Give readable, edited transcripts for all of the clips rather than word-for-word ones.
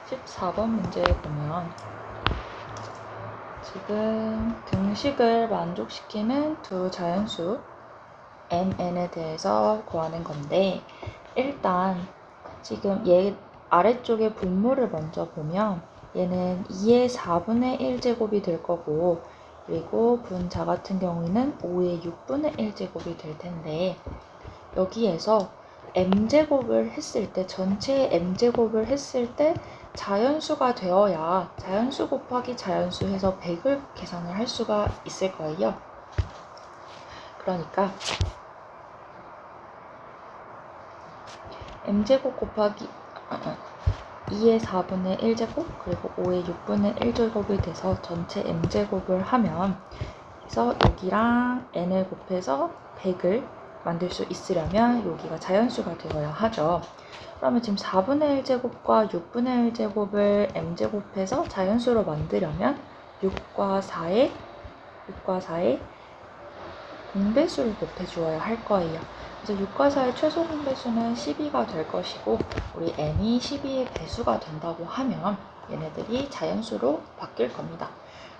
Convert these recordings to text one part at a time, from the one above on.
14번 문제에 보면 지금 등식을 만족시키는 두 자연수 mn에 대해서 구하는 건데, 일단 지금 얘 아래쪽에 분모를 먼저 보면 얘는 2의 4분의 1제곱이 될 거고, 그리고 분자 같은 경우에는 5의 6분의 1제곱이 될 텐데, 여기에서 m제곱을 했을 때, 전체 m제곱을 했을 때 자연수가 되어야 자연수 곱하기 자연수 해서 100을 계산을 할 수가 있을 거예요. 그러니까 m제곱 곱하기 2의 4분의 1제곱 그리고 5의 6분의 1제곱이 돼서 전체 m제곱을 하면, 그래서 여기랑 n을 곱해서 100을 만들 수 있으려면 여기가 자연수가 되어야 하죠. 그러면 지금 4분의 1제곱과 6분의 1제곱을 m제곱해서 자연수로 만들려면 6과 4의 공배수를 곱해주어야 할 거예요. 그래서 6과 4의 최소 공배수는 12가 될 것이고, 우리 n이 12의 배수가 된다고 하면 얘네들이 자연수로 바뀔 겁니다.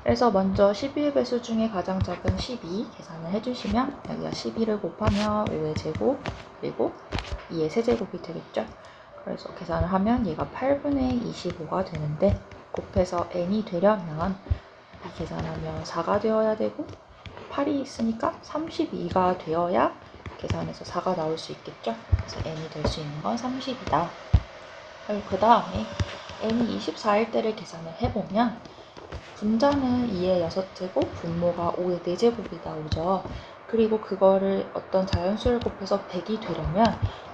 그래서 먼저 12의 배수 중에 가장 작은 12 계산을 해주시면, 여기가 12를 곱하면 5의 제곱 그리고 2의 세제곱이 되겠죠. 그래서 계산을 하면 얘가 8분의 25가 되는데, 곱해서 n이 되려면 이 계산하면 4가 되어야 되고 8이 있으니까 32가 되어야 계산해서 4가 나올 수 있겠죠. 그래서 n이 될 수 있는 건 30이다. 그리고 그 다음에 n이 24일 때를 계산을 해보면 분자는 2의 6제곱, 분모가 5의 4제곱이 나오죠. 그리고 그거를 어떤 자연수를 곱해서 100이 되려면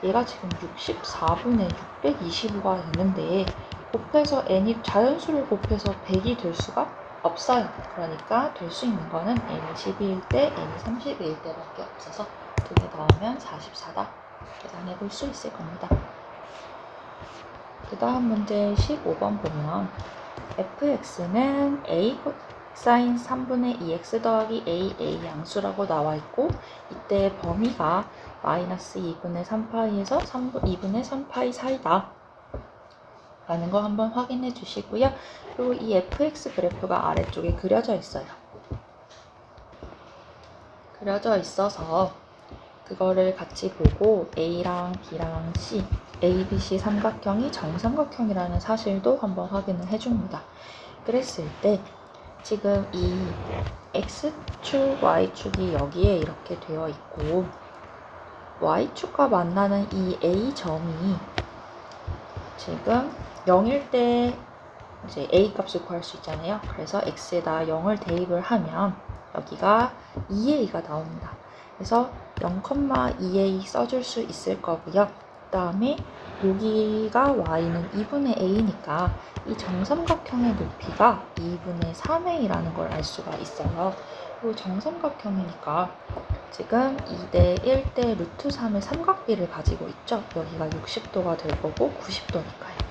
얘가 지금 64분의 625가 되는데, 곱해서 n이 자연수를 곱해서 100이 될 수가 없어요. 그러니까 될 수 있는 거는 n이 12일 때, n이 30일 때밖에 없어서 두 개 더하면 44다. 계산해 볼 수 있을 겁니다. 그 다음 문제 15번 보면 fx는 a 코사인 3분의 2x 더하기 a 양수라고 나와 있고, 이때 범위가 마이너스 2분의 3파이에서 2분의 3파이 사이다 라는 거 한번 확인해 주시고요. 그리고 이 fx 그래프가 아래쪽에 그려져 있어요. 그려져 있어서 그거를 같이 보고 A랑 B랑 C, A, B, C 삼각형이 정삼각형이라는 사실도 한번 확인을 해줍니다. 그랬을 때 지금 이 X축, Y축이 여기에 이렇게 되어 있고, Y축과 만나는 이 A점이 지금 0일 때 이제 A 값을 구할 수 있잖아요. 그래서 X에다 0을 대입을 하면 여기가 2A가 나옵니다. 그래서 0,2A 써줄 수 있을 거고요. 그 다음에 여기가 Y는 2분의 A니까 이 정삼각형의 높이가 2분의 3A라는 걸 알 수가 있어요. 그리고 정삼각형이니까 지금 2대 1대 루트 3의 삼각비를 가지고 있죠. 여기가 60도가 될 거고 90도니까요.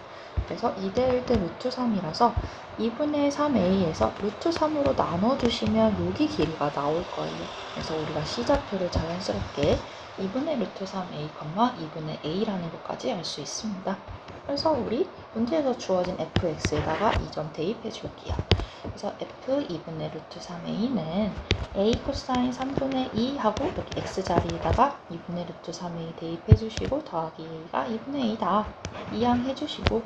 그래서 2대 1대 루트 3이라서 2분의 3a에서 루트 3으로 나눠주시면 여기 길이가 나올 거예요. 그래서 우리가 C좌표를 자연스럽게 2분의 루트 3a, 2분의 a라는 것까지 알 수 있습니다. 그래서 우리 문제에서 주어진 fx에다가 이 점 대입해 줄게요. 그래서 f 2분의 루트 3a는 a 코사인 3분의 2 하고 여기 x 자리에다가 2분의 루트 3a 대입해 주시고 더하기 a가 2분의 2다 이항해 주시고,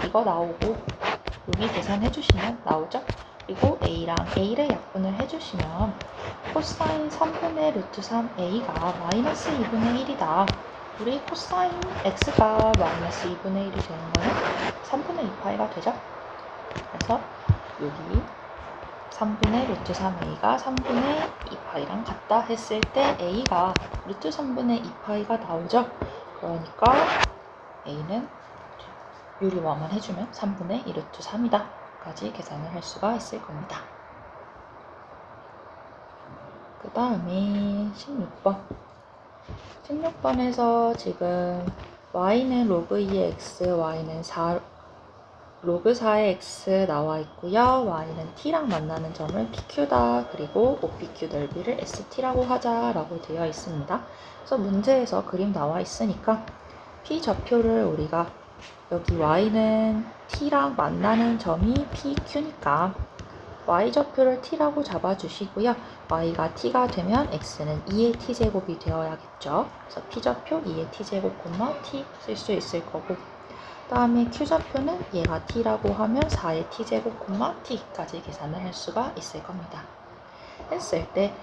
이거 나오고 여기 계산해 주시면 나오죠. 그리고 a랑 a를 약분을 해 주시면 코사인 3분의 루트 3a가 마이너스 2분의 1이다. 우리 코사인 x가 마이너스 2분의 1이 되는 거는 3분의 2파이가 되죠. 그래서 여기 3분의 루트 3a가 3분의 2파이랑 같다 했을 때 a가 루트 3분의 2파이가 나오죠. 그러니까 a는 유리화만 해주면 3분의 2 루트 3이다 까지 계산을 할 수가 있을 겁니다. 그 다음에 16번에서 지금 y는 로그 2의 x, y는 로그 4의 x 나와 있고요. y는 t랑 만나는 점을 pq다. 그리고 OPQ 넓이를 st라고 하자라고 되어 있습니다. 그래서 문제에서 그림 나와 있으니까 p 좌표를 우리가 여기 y는 t랑 만나는 점이 pq니까 y좌표를 t라고 잡아주시고요. y가 t가 되면 x는 2의 t제곱이 되어야겠죠. 그래서 p좌표 2의 t제곱, t 쓸 수 있을 거고, 다음에 q좌표는 얘가 t라고 하면 4의 t제곱, t까지 계산을 할 수가 있을 겁니다. 했을 때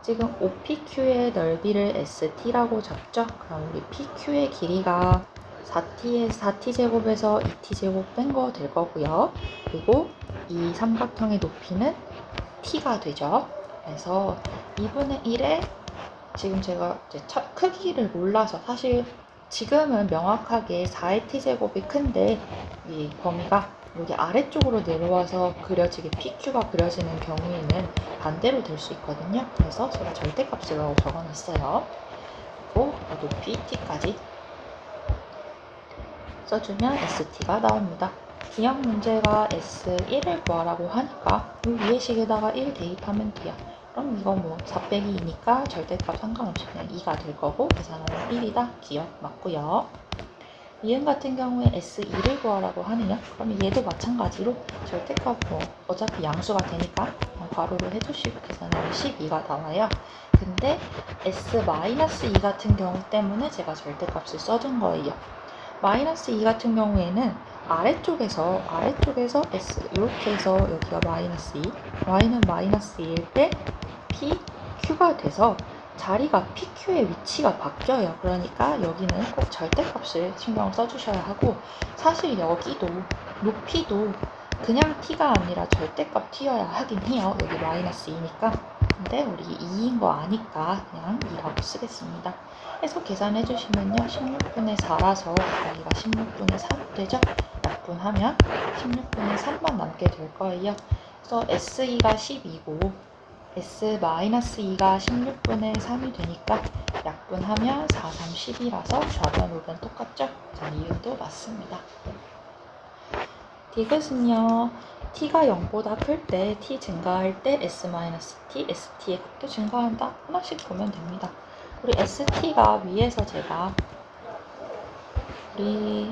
지금 OPQ의 넓이를 ST라고 잡죠. 그럼 우리 PQ의 길이가 4T제곱에서 2T제곱 뺀 거 될 거고요. 그리고 이 삼각형의 높이는 T가 되죠. 그래서 2분의 1에 지금 제가 이제 크기를 몰라서 사실 지금은 명확하게 4의 T제곱이 큰데 이 범위가 여기 아래쪽으로 내려와서 그려지게 PQ가 그려지는 경우에는 반대로 될 수 있거든요. 그래서 제가 절대값이라고 적어놨어요. 그리고 높이 t까지 써주면 st가 나옵니다. 기억 문제가 s1을 구하라고 하니까 이 위에 식에다가 1 대입하면 돼요. 그럼 이거 뭐 4 빼기 2니까 절대값 상관없이 그냥 2가 될 거고 계산하면 1이다. 기억 맞고요. 이응 같은 경우에 S2를 구하라고 하네요. 그럼 얘도 마찬가지로 절대값 뭐 어차피 양수가 되니까 괄호를 해주시고 계산하면 12가 나와요. 근데 S-2 같은 경우 때문에 제가 절대값을 써준 거예요. -2 같은 경우에는 아래쪽에서 S 이렇게 해서 여기가 -2, y는 -2일 때 P, Q가 돼서 자리가 PQ의 위치가 바뀌어요. 그러니까 여기는 꼭 절대값을 신경 써주셔야 하고, 사실 여기도 높이도 그냥 t가 아니라 절대값 t여야 하긴 해요. 여기 -2니까. 근데 우리 2인 거 아니까 그냥 2라고 쓰겠습니다. 해서 계산해 주시면요. 16분의 4라서 여기가 16분의 3 되죠? 약분하면 16분의 3만 남게 될 거예요. 그래서 S2가 12고 S-2가 16분의 3이 되니까 약분하면 4, 3, 10이라서 좌변, 우변 똑같죠? 자, 이응도 맞습니다. 디귿은요, t가 0보다 클 때, t 증가할 때 S-t, st의 값도 증가한다. 하나씩 보면 됩니다. 우리 st가 위에서 제가 우리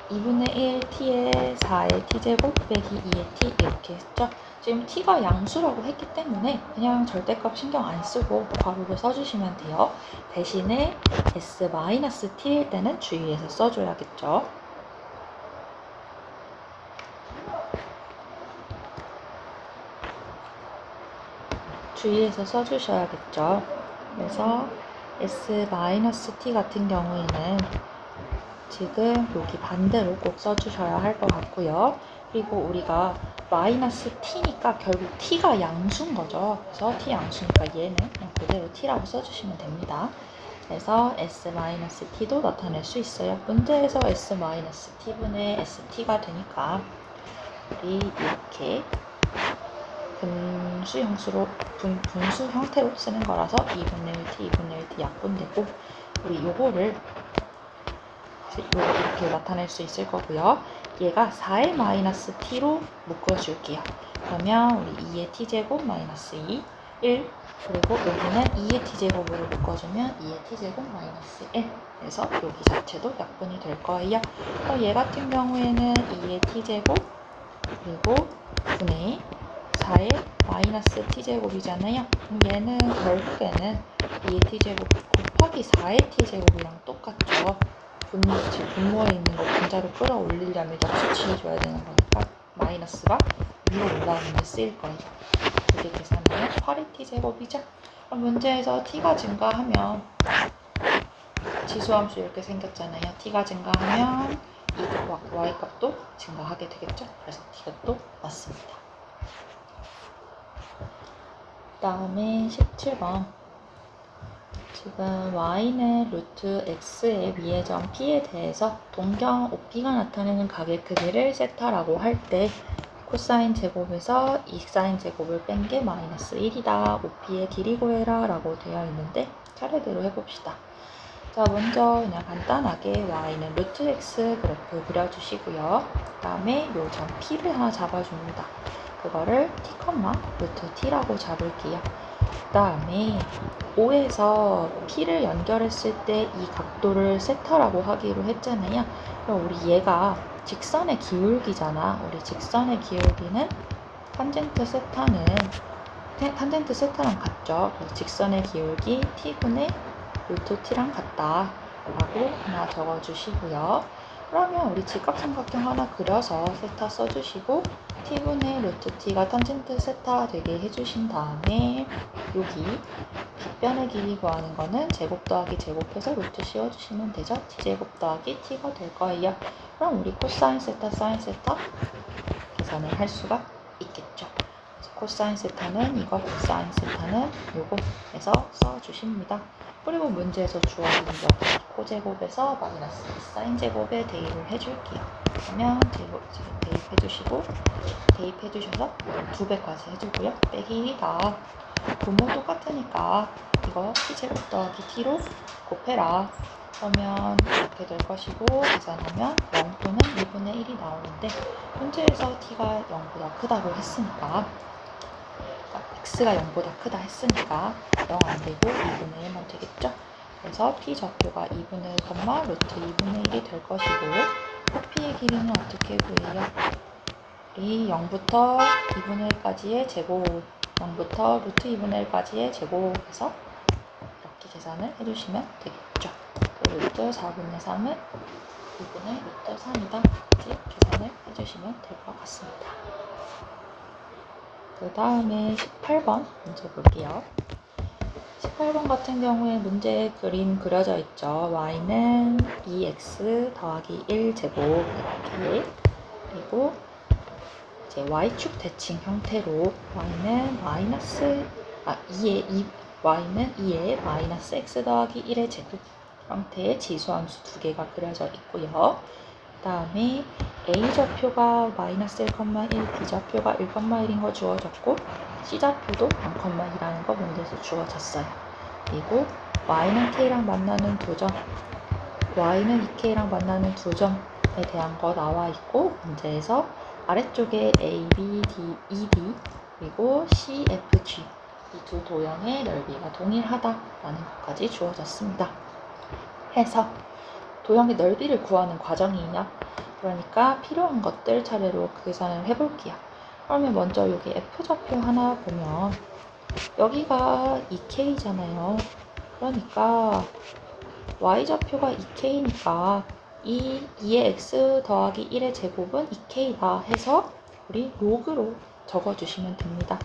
2분의 1 t의 4의 t제곱 빼기 2의 t 이렇게 했죠. 지금 t가 양수라고 했기 때문에 그냥 절대값 신경 안 쓰고 괄호를 써주시면 돼요. 대신에 s-t일 때는 주의해서 써줘야겠죠. 주의해서 써주셔야겠죠. 그래서 s-t 같은 경우에는 지금 여기 반대로 꼭 써주셔야 할 것 같고요. 그리고 우리가 -t니까 결국 t가 양수인 거죠. 그래서 t 양수니까 얘는 그냥 그대로 t라고 써주시면 됩니다. 그래서 s-t도 나타낼 수 있어요. 문제에서 s-t분의 st가 되니까 우리 이렇게 분수 형태로 쓰는 거라서 2분의 1t, 2분의 1t 약분되고, 우리 요거를 이렇게 나타낼 수 있을 거고요. 얘가 4의 -t로 묶어줄게요. 그러면 우리 2의 t제곱 -2, 1, 그리고 여기는 2의 t제곱으로 묶어주면 2의 t제곱 -1. 그래서 여기 자체도 약분이 될 거예요. 얘 같은 경우에는 2의 t제곱 그리고 분의 4의 -t제곱이잖아요. 얘는 결국에는 2의 t제곱 곱하기 4의 t제곱이랑 똑같죠. 분모에 있는 거 분자로 끌어올리려면 역수취해줘야 되는 거니까 마이너스가 위로 올라오는 데 쓰일 거예요. 그게 계산하면 8의 t제곱이죠. 그럼 문제에서 t가 증가하면 지수함수 이렇게 생겼잖아요. t가 증가하면 이 y값도 증가하게 되겠죠. 그래서 t가 맞습니다. 그 다음에 17번. 지금 y는 루트 x의 위의 점 p에 대해서 동경 OP가 나타내는 가게 크기를 세타라고 할 때 코사인 제곱에서 이 사인 제곱을 뺀 게 -1이다. OP의 길이 구해라 라고 되어 있는데 차례대로 해봅시다. 자, 먼저 그냥 간단하게 y는 루트 x 그래프 그려주시고요. 그 다음에 요 점 p를 하나 잡아줍니다. 그거를 t, 루트 t라고 잡을게요. 그 다음에 O에서 P를 연결했을 때 이 각도를 세타라고 하기로 했잖아요. 그럼 우리 얘가 직선의 기울기잖아. 우리 직선의 기울기는 탄젠트 세타랑 같죠. 그래서 직선의 기울기 T분의 루트 T랑 같다 라고 하나 적어주시고요. 그러면 우리 직각삼각형 하나 그려서 세타 써주시고 T분의 루트 T가 탄젠트 세타 되게 해주신 다음에 여기 빗변의 길이 구하는 거는 제곱 더하기 제곱해서 루트 씌워주시면 되죠. T제곱 더하기 T가 될 거예요. 그럼 우리 코사인 세타, 사인 세타 계산을 할 수가 있겠죠. 코사인 세타는 이거, 사인 세타는 요거 해서 써주십니다. 그리고 문제에서 주어진 여기 코제곱에서 마이너스 사인 제곱에 대입을 해줄게요. 그러면 제곱 대입해주시고 대입해주셔서 2배까지 해주고요. 빼기 1이다. 분모 똑같으니까 이거 t제곱 더하기 t로 곱해라. 그러면 이렇게 될 것이고 계산하면 0 또는 2분의 1이 나오는데 문제에서 t가 0보다 크다고 했으니까 x가 0보다 크다 했으니까 0 안되고 2분의 1만 되겠죠. 그래서 t좌표가 2분의 1, 루트 2분의 1이 될 것이고 코피의 길이는 어떻게 구해요? 이 0부터 2분의 1까지의 제곱 0부터 루트 2분의 1까지의 제곱해서 이렇게 계산을 해주시면 되겠죠. 루트 4분의 3은 2분의 루트 3이다. 이렇게 계산을 해주시면 될 것 같습니다. 그 다음에 18번 문제 볼게요. 18번 같은 경우에 문제 그림 그려져 있죠. y는 2x 더하기 1제곱 이렇게 그리고 이제 y축 대칭 형태로 y는 y는 2의 마이너스 x 더하기 1의 제곱 형태의 지수함수 두 개가 그려져 있고요. 그 다음에 A좌표가 마이너스 1,1, B좌표가 1,1인 거 주어졌고 C좌표도 0,2라는 거 문제에서 주어졌어요. 그리고 Y는 K랑 만나는 두 점, Y는 2K랑 만나는 두 점에 대한 거 나와 있고 문제에서 아래쪽에 A, B, D, ED 그리고 C, F, G 이 두 도형의 넓이가 동일하다라는 것까지 주어졌습니다. 해서 도형의 넓이를 구하는 과정이냐? 그러니까 필요한 것들 차례로 계산을 해볼게요. 그러면 먼저 여기 F좌표 하나 보면 여기가 2K잖아요. 그러니까 Y좌표가 2K니까 2의 X 더하기 1의 제곱은 2K다 해서 우리 로그로 적어주시면 됩니다.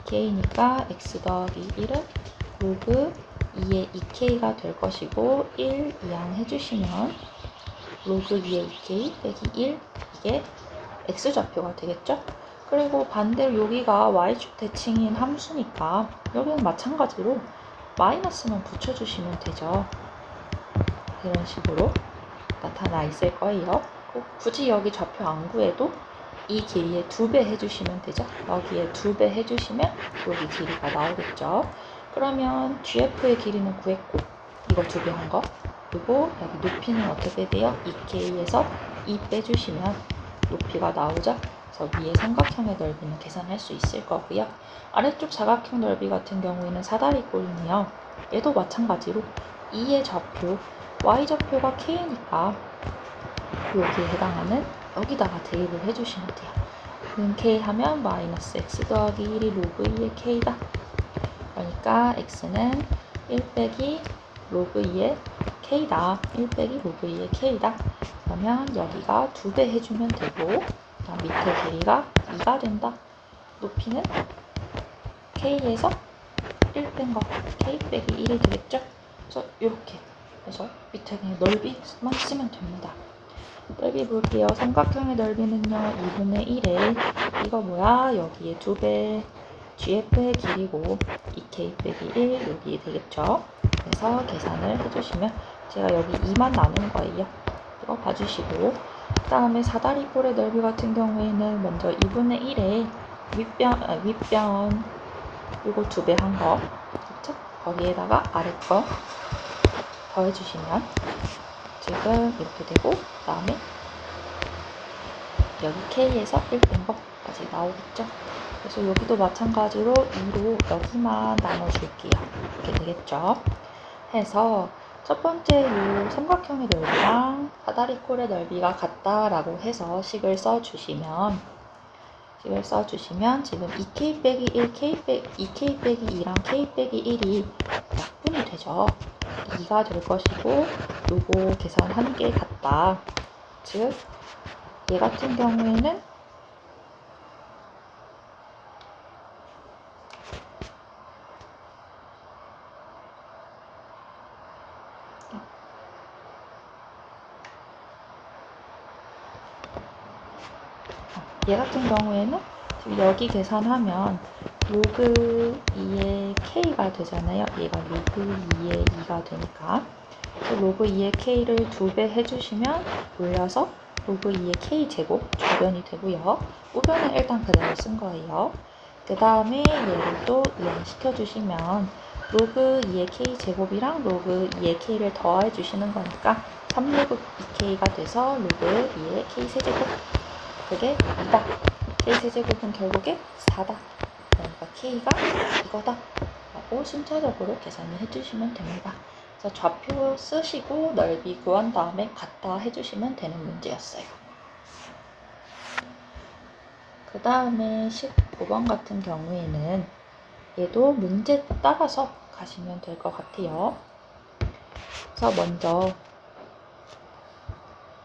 2K니까 X 더하기 1은 로그 2의 2K가 될 것이고 1 이항해주시면 로그 2의 2K 빼기 1 이게 X좌표가 되겠죠? 그리고 반대로 여기가 Y축 대칭인 함수니까 여기는 마찬가지로 마이너스만 붙여주시면 되죠. 이런 식으로 나타나 있을 거예요. 굳이 여기 좌표 안 구해도 이 길이에 2배 해주시면 되죠. 여기에 2배 해주시면 여기 길이가 나오겠죠. 그러면 GF의 길이는 구했고 이거 2배 한 거 그리고 여기 높이는 어떻게 돼요? 2K에서 2 빼주시면 높이가 나오죠. 그래서 위에 삼각형의 넓이는 계산할 수 있을 거고요. 아래쪽 사각형 넓이 같은 경우에는 사다리꼴이네요. 얘도 마찬가지로 2의 좌표 Y좌표가 K니까 여기에 해당하는 여기다가 대입을 해주시면 돼요. 는 K 하면 마이너스 X 더하기 1이 로그 2의 K다. 그러니까 X는 1 빼기 로그 2의 K다. 1 빼기 로그 2의 K다. 그러면 여기가 2배 해주면 되고 밑에 길이가 2가 된다. 높이는 K에서 1 뺀 거 K 빼기 1이 되겠죠? 그래서 이렇게 해서 밑에 그냥 넓이만 쓰면 됩니다. 넓이 볼게요. 삼각형의 넓이는요 2분의 1에 이거 뭐야? 여기에 2배 GF의 길이고 2K 빼기 1 여기 되겠죠? 그래서 계산을 해주시면 제가 여기 2만 나눈 거예요. 이거 봐주시고 그 다음에 사다리꼴의 넓이 같은 경우에는 먼저 2분의 1에 윗변 이거 2배 한 거 그쵸? 거기에다가 아래 거 더해주시면 지금 이렇게 되고 그 다음에 여기 K에서 1 뺀 거까지 나오겠죠? 그래서 여기도 마찬가지로 2로 여기만 나눠줄게요. 이렇게 되겠죠. 해서 첫 번째 이 삼각형의 넓이랑 사다리꼴의 넓이가 같다라고 해서 식을 써주시면 지금 2k 빼기 1, 2k 빼기 2랑 k 빼기 1이 약분이 되죠. 2가 될 것이고 요거 계산한 게 같다. 즉 얘 같은 경우에는 지금 여기 계산하면 로그 2의 k가 되잖아요. 얘가 로그 2의 2가 되니까 로그 2의 k를 2배 해주시면 올려서 로그 2의 k 제곱 주변이 되고요. 우변은 일단 그대로 쓴 거예요. 그 다음에 얘를 또 이항시켜주시면 로그 2의 k 제곱이랑 로그 2의 k를 더해 주시는 거니까 3로그 2k가 돼서 로그 2의 k 세제곱 그게 2다. k 세제곱은 결국에 4다. 그러니까 k가 이거다 라고 순차적으로 계산을 해주시면 됩니다. 그래서 좌표 쓰시고 넓이 구한 다음에 같다 해주시면 되는 문제였어요. 그 다음에 15번 같은 경우에는 얘도 문제 따라서 가시면 될 것 같아요. 그래서 먼저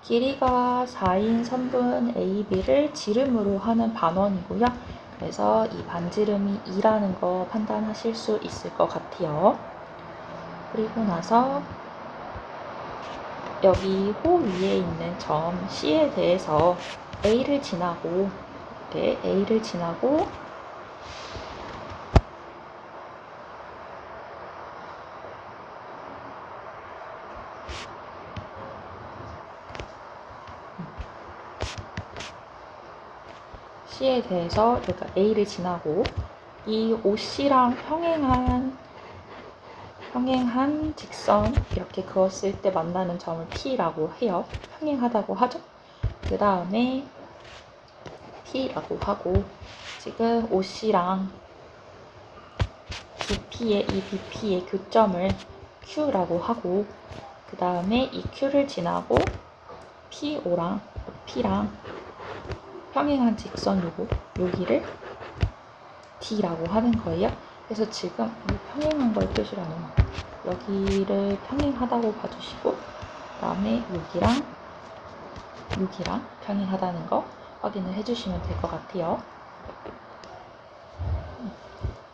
길이가 4인 선분 AB를 지름으로 하는 반원이고요. 그래서 이 반지름이 2라는 거 판단하실 수 있을 것 같아요. 그리고 나서 여기 호 위에 있는 점 C에 대해서 A를 지나고 이렇게 A를 지나고 C에 대해서 그러니까 A를 지나고 이 OC랑 평행한 직선 이렇게 그었을 때 만나는 점을 P라고 해요. 평행하다고 하죠. 그 다음에 P라고 하고 지금 OC랑 BP의 이 BP의 교점을 Q라고 하고 그 다음에 이 Q를 지나고 PO랑 P랑 평행한 직선 여기를 D라고 하는 거예요. 그래서 지금 이 평행한 걸 뜻으로 하는 여기를 평행하다고 봐주시고 그 다음에 여기랑 평행하다는 거 확인을 해주시면 될 것 같아요.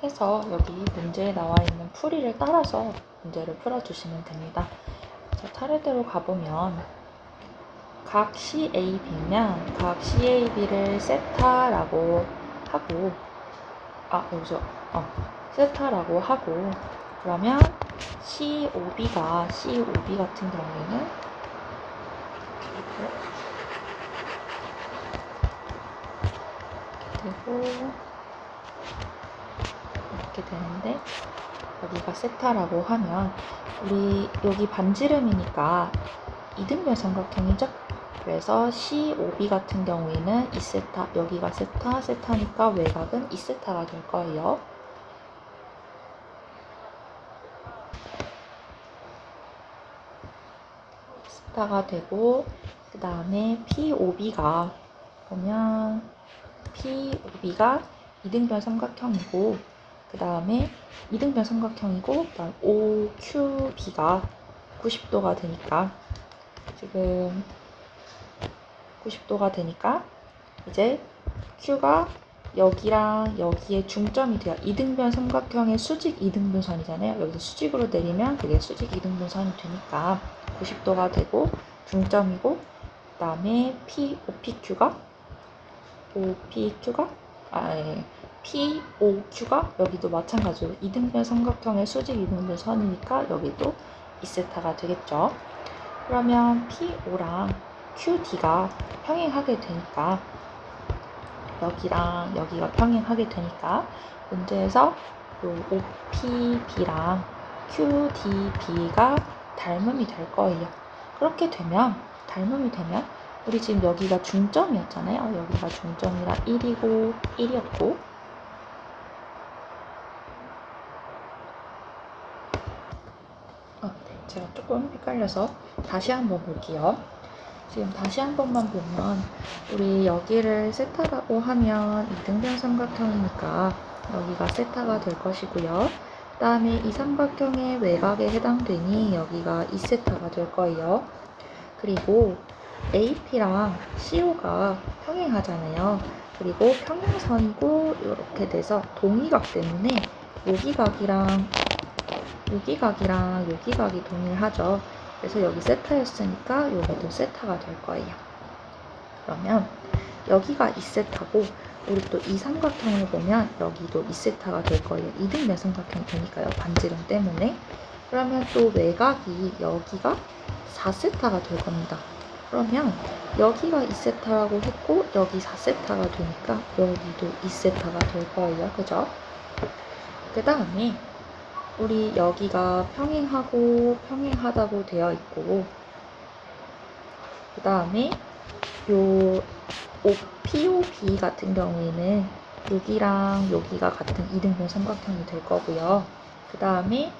해서 여기 문제에 나와 있는 풀이를 따라서 문제를 풀어주시면 됩니다. 자, 차례대로 가보면 각 CAB면 각 CAB를 세타라고 하고 여기서 세타라고 하고 그러면 COB 같은 경우에는 이렇게 되는데 여기가 세타라고 하면 우리 여기 반지름이니까 이등변 삼각형이죠. 그래서 COB 같은 경우에는 2세타, 여기가 세타니까 외곽은 2세타가 될 거예요. 세타가 되고 그 다음에 POB가 보면 POB가 이등변 삼각형이고 그 다음에 이등변 삼각형이고 그다음 OQB가 90도가 되니까 지금 90도가 되니까 이제 Q가 여기랑 여기에 중점이 돼요. 이등변 삼각형의 수직 이등분선이잖아요. 여기서 수직으로 내리면 그게 수직 이등분선이 되니까 90도가 되고 중점이고 그 다음에 POQ가 여기도 마찬가지로 이등변 삼각형의 수직 이등분선이니까 여기도 2세타가 되겠죠. 그러면 PO랑 QD가 평행하게 되니까 여기랑 여기가 평행하게 되니까 문제에서 요 OPB랑 QDB가 닮음이 될 거예요. 그렇게 되면 닮음이 되면 우리 지금 여기가 중점이었잖아요. 여기가 중점이라 1이었고 조금 헷갈려서 다시 한번 볼게요. 지금 다시 한 번만 보면 우리 여기를 세타라고 하면 이등변 삼각형이니까 여기가 세타가 될 것이고요. 그 다음에 이 삼각형의 외곽에 해당되니 여기가 2세타가 될 거예요. 그리고 AP랑 CO가 평행하잖아요. 그리고 평행선이고 이렇게 돼서 동위각 때문에 여기각이랑 여기각이 동일하죠. 그래서 여기 세타였으니까 여기도 세타가 될 거예요. 그러면 여기가 2세타고 우리 또 이 삼각형을 보면 여기도 2세타가 될 거예요. 이등변 삼각형이 되니까요. 반지름 때문에. 그러면 또 외곽이 여기가 4세타가 될 겁니다. 그러면 여기가 2세타라고 했고 여기 4세타가 되니까 여기도 2세타가 될 거예요. 그죠? 그 다음에 우리 여기가 평행하고 평행하다고 되어 있고 그 다음에 요 POB 같은 경우에는 여기랑 여기가 같은 이등변 삼각형이 될 거고요. 그 다음에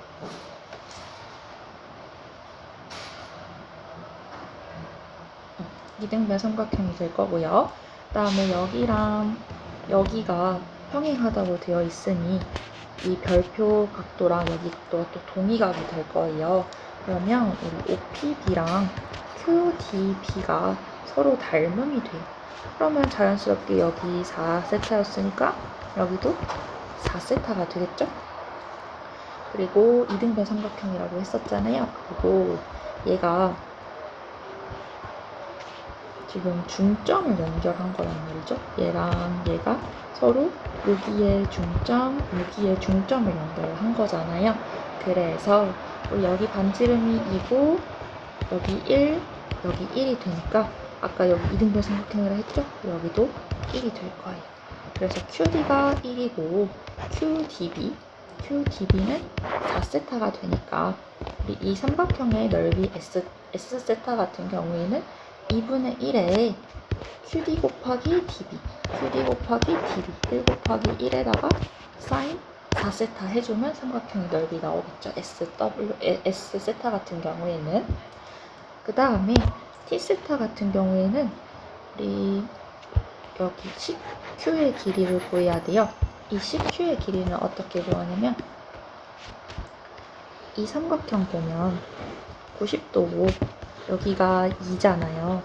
이등변 삼각형이 될 거고요. 그 다음에 여기랑 여기가 평행하다고 되어 있으니 이 별표 각도랑 여기 각도가 또 동위각이 될 거예요. 그러면 우리 OPB랑 QDB가 서로 닮음이 돼요. 그러면 자연스럽게 여기 4세타였으니까 여기도 4세타가 되겠죠? 그리고 이등변 삼각형이라고 했었잖아요. 그리고 얘가 지금 중점을 연결한 거란 말이죠. 얘랑 얘가 서로 여기에 중점, 여기에 중점을 연결한 거잖아요. 그래서 우리 여기 반지름이 2고 여기 1, 여기 1이 되니까 아까 여기 이등변 삼각형이라 했죠? 여기도 1이 될 거예요. 그래서 QD가 1이고 QDB는 4세타가 되니까 우리 이 삼각형의 넓이 S세타 같은 경우에는 2분의 1에 QD 곱하기 DB, QD 곱하기 DB, 1 곱하기 1에다가 사인 4세타 해주면 삼각형의 넓이 나오겠죠. S세타 같은 경우에는. 그 다음에 T세타 같은 경우에는 우리 여기 CQ의 길이를 구해야 돼요. 이 CQ의 길이는 어떻게 구하냐면 이 삼각형 보면 90도고 여기가 2잖아요.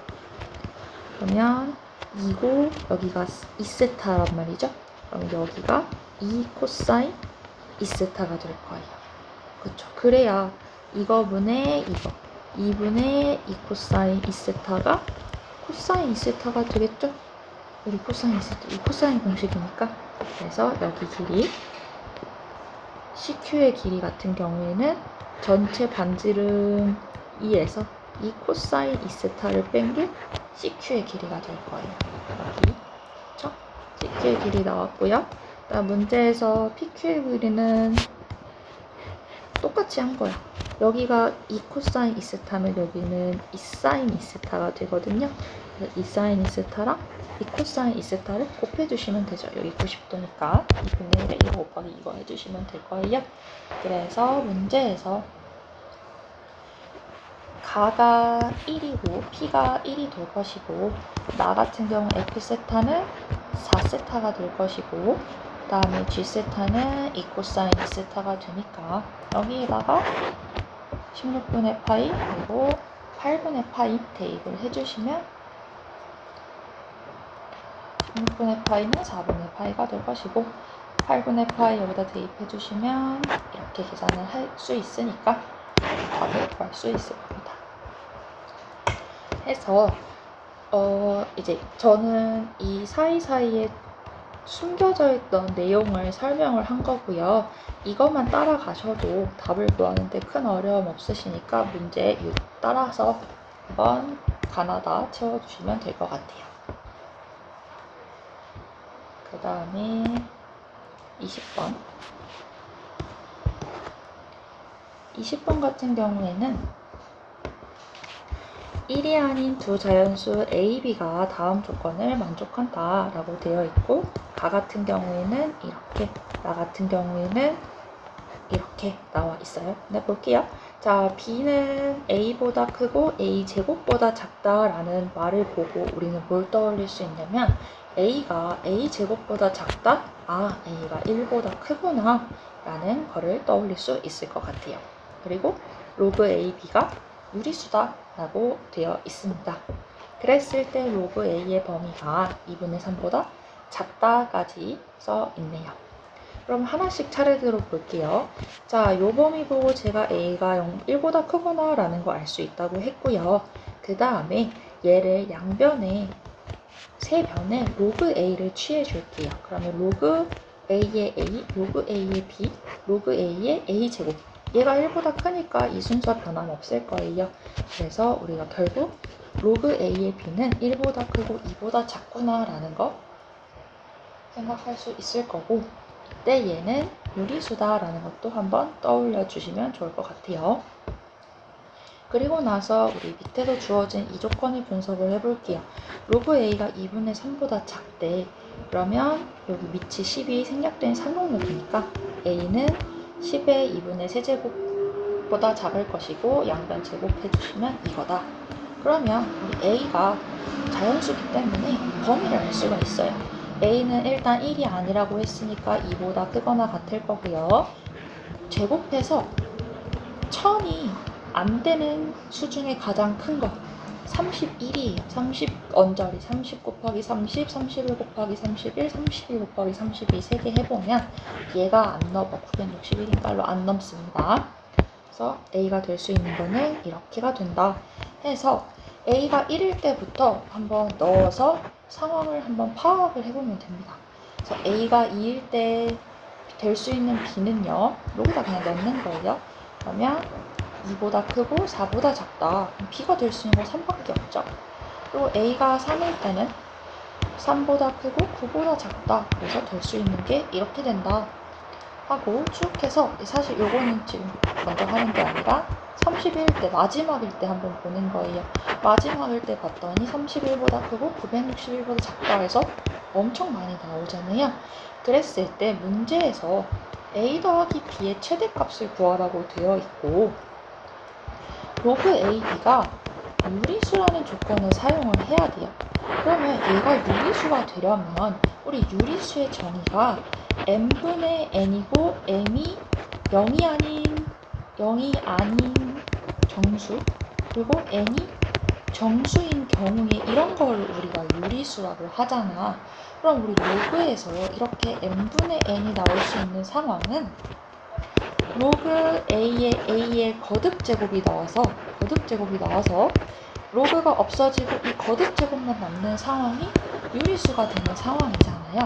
그러면 2고 여기가 2세타란 말이죠. 그럼 여기가 2 코사인 2세타가 될 거예요. 그렇죠. 그래야 이거분의 이거 2분의 2 코사인 2세타가 코사인 2세타가 되겠죠? 우리 코사인 2세타, 이 코사인 공식이니까. 그래서 여기 길이 CQ의 길이 같은 경우에는 전체 반지름 2에서 이 코사인 2세타를 뺀 게 CQ의 길이가 될 거예요. 여기 그쵸? CQ의 길이 나왔고요. 그다음 문제에서 PQ의 길이는 똑같이 한 거야. 여기가 2 코사인 2세타면 여기는 2 사인 2세타가 되거든요. 그래서 2 사인 2세타랑 2 코사인 2세타를 곱해주시면 되죠. 여기 90도니까 2분의 1에 2 곱하기 이거 해주시면 될 거예요. 그래서 문제에서 가가 1이고 P가 1이 될 것이고 나 같은 경우 F세타는 4세타가 될 것이고 그 다음에 G세타는 2 코사인 2세타가 되니까 여기에다가 16분의 파이 그리고 8분의 파이 대입을 해주시면 16분의 파이는 4분의 파이가 될 것이고 8분의 파이 여기다 대입해주시면 이렇게 계산을 할 수 있으니까 답을 구할 수 있을 겁니다. 해서 이제 저는 이 사이사이에 숨겨져 있던 내용을 설명을 한 거고요. 이것만 따라가셔도 답을 구하는데 큰 어려움 없으시니까 문제 따라서 한번 가나다 채워주시면 될 것 같아요. 그 다음에 20번. 20번 같은 경우에는 1이 아닌 두 자연수 A, B가 다음 조건을 만족한다 라고 되어 있고 가 같은 경우에는 이렇게, 나 같은 경우에는 이렇게 나와 있어요. 근데 볼게요. 자, b는 a보다 크고 a제곱보다 작다라는 말을 보고 우리는 뭘 떠올릴 수 있냐면 a가 a제곱보다 작다? 아, a가 1보다 크구나 라는 거를 떠올릴 수 있을 것 같아요. 그리고 로그 ab가 유리수다 라고 되어 있습니다. 그랬을 때 로그 a의 범위가 2분의 3보다 작다까지 써 있네요. 그럼 하나씩 차례대로 볼게요. 자, 요 범위 보고 제가 a가 1보다 크구나 라는 거 알 수 있다고 했고요. 그 다음에 얘를 양변에 세 변에 로그 a를 취해 줄게요. 그러면 로그 a의 a, 로그 a의 b, 로그 a의 a제곱. 얘가 1보다 크니까 이 순서 변함없을 거예요. 그래서 우리가 결국 로그 a의 b는 1보다 크고 2보다 작구나 라는 거 생각할 수 있을 거고, 이때 얘는 유리수다 라는 것도 한번 떠올려 주시면 좋을 것 같아요. 그리고 나서 우리 밑에도 주어진 이 조건을 분석을 해볼게요. 로그 a가 2분의 3보다 작대. 그러면 여기 밑이 10이 생략된 상록력이니까 a는 10의 2분의 세제곱보다 작을 것이고 양변 제곱해주시면 이거다. 그러면 우리 a가 자연수기 때문에 범위를 알 수가 있어요. a는 일단 1이 아니라고 했으니까 2보다 크거나 같을 거고요. 제곱해서 1000이 안 되는 수 중에 가장 큰 거 31이에요. 30 언저리 30 곱하기 30, 31 곱하기 31, 31 곱하기 32 3개 해보면 얘가 안 넘어 961인깔로 안 넘습니다. 그래서 A가 될 수 있는 거는 이렇게가 된다 해서 A가 1일 때부터 한번 넣어서 상황을 한번 파악을 해보면 됩니다. 그래서 A가 2일 때 될 수 있는 B는요, 여기다 그냥 넣는 거예요. 그러면 2보다 크고 4보다 작다. B가 될 수 있는 건 3밖에 없죠. 그리고 A가 3일 때는 3보다 크고 9보다 작다. 그래서 될 수 있는 게 이렇게 된다. 하고 쭉 해서, 사실 요거는 지금 먼저 하는 게 아니라 31일 때 마지막일 때 한번 보는 거예요. 마지막일 때 봤더니 31보다 크고 961보다 작다 해서 엄청 많이 나오잖아요. 그랬을 때 문제에서 a 더하기 b의 최대값을 구하라고 되어 있고, 로그 ab가 유리수라는 조건을 사용을 해야 돼요. 그러면 얘가 유리수가 되려면 우리 유리수의 정의가 n분의 n이고 m이 0이 아닌 정수, 그리고 n이 정수인 경우에 이런 걸 우리가 유리수라고 하잖아. 그럼 우리 로그에서 이렇게 n분의 n이 나올 수 있는 상황은 로그 a의 거듭제곱이 나와서 로그가 없어지고 이 거듭제곱만 남는 상황이 유리수가 되는 상황이잖아요.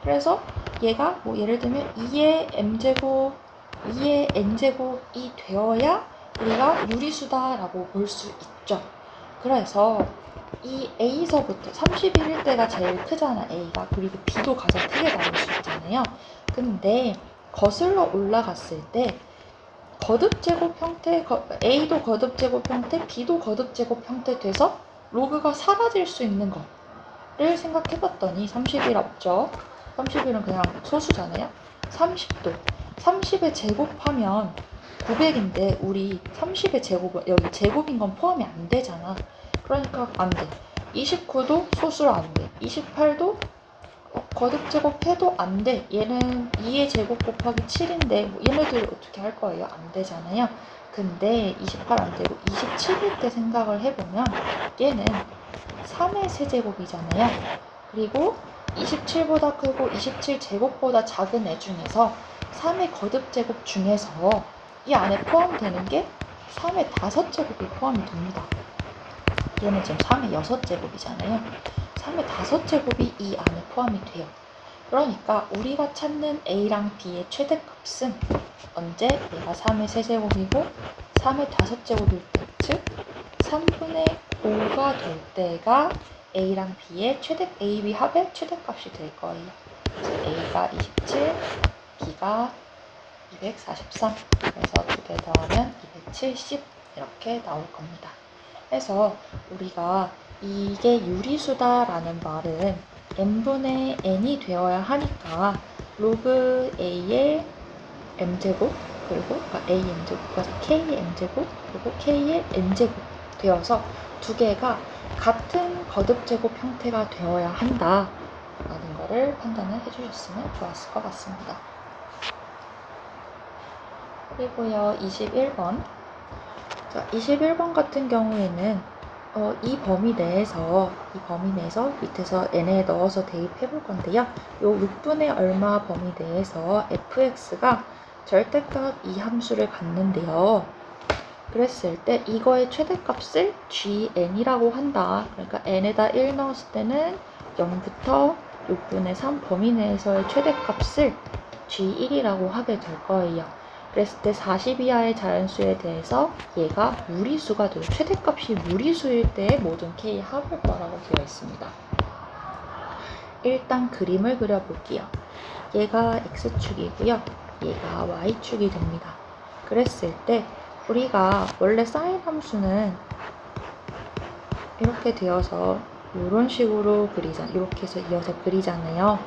그래서 얘가 뭐 예를 들면 2의 m제곱, 2의 n제곱이 되어야 우리가 유리수다라고 볼 수 있죠. 그래서 이 a서부터 31일 때가 제일 크잖아, a가. 그리고 b도 가장 크게 나올 수 있잖아요. 근데 거슬러 올라갔을 때 거듭제곱 형태, a도 거듭제곱 형태, b도 거듭제곱 형태 돼서 로그가 사라질 수 있는 거를 생각해봤더니 30일 없죠. 30일은 그냥 소수잖아요. 30도 30의 제곱하면 900인데 우리 30의 제곱은 여기 제곱인 건 포함이 안 되잖아. 그러니까 안 돼. 29도 소수로 안 돼. 28도 거듭제곱 해도 안 돼. 얘는 2의 제곱 곱하기 7인데 뭐 얘네들 어떻게 할 거예요? 안 되잖아요. 근데 28 안 되고 27일 때 생각을 해보면 얘는 3의 세제곱이잖아요. 그리고 27보다 크고 27제곱보다 작은 애 중에서 3의 거듭제곱 중에서 이 안에 포함되는 게 3의 5제곱이 포함이 됩니다. 얘는 지금 3의 6제곱이잖아요. 3의 5제곱이 이 안에 포함이 돼요. 그러니까 우리가 찾는 a랑 b의 최대값은 언제 얘가 3의 세제곱이고 3의 5제곱일 때, 즉 3분의 5가 될 때가 a랑 b의 a, b 합의 최대값이 될 거예요. 그래서 a가 27, b가 243, 그래서 두 개 더하면 270 이렇게 나올 겁니다. 그래서 우리가 이게 유리수다라는 말은 n분의 n이 되어야 하니까 로그 a의 m제곱 그리고 AN제곱까지 KN제곱 그리고 K의 N제곱 되어서 두 개가 같은 거듭제곱 형태가 되어야 한다 라는 거를 판단을 해주셨으면 좋았을 것 같습니다. 그리고요 21번 자, 21번 같은 경우에는 이 범위 내에서 밑에서 n에 넣어서 대입해 볼 건데요. 요 6분의 얼마 범위 내에서 fx가 절대값 이 함수를 갖는데요. 그랬을 때 이거의 최대값을 gn이라고 한다. 그러니까 n에다 1 넣었을 때는 0부터 6분의 3 범위 내에서의 최대값을 g1이라고 하게 될 거예요. 그랬을 때 40 이하의 자연수에 대해서 얘가 무리수가 돼요. 최대값이 무리수일 때 모든 k 합을 거라고 되어 있습니다. 일단 그림을 그려볼게요. 얘가 x축이고요. 얘가 y축이 됩니다. 그랬을 때 우리가 원래 사인 함수는 이렇게 되어서 이런 식으로 이렇게 해서 이어서 그리잖아요.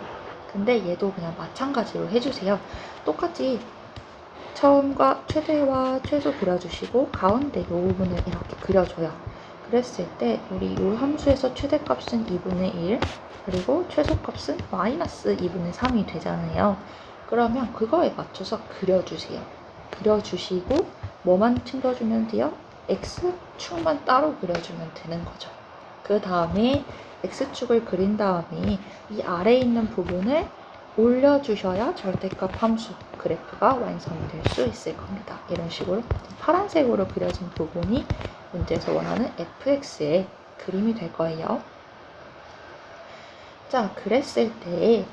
근데 얘도 그냥 마찬가지로 해주세요. 똑같이 처음과 최대와 최소 그려주시고 가운데 이 부분을 이렇게 그려줘요. 그랬을 때 우리 이 함수에서 최대값은 2분의 1 그리고 최소값은 마이너스 2분의 3이 되잖아요. 그러면 그거에 맞춰서 그려주세요. 그려주시고 뭐만 챙겨주면 돼요? X축만 따로 그려주면 되는 거죠. 그 다음에 X축을 그린 다음에 이 아래에 있는 부분을 올려주셔야 절대값 함수 그래프가 완성이 될 수 있을 겁니다. 이런 식으로 파란색으로 그려진 부분이 문제에서 원하는 fx의 그림이 될 거예요. 자, 그랬을 때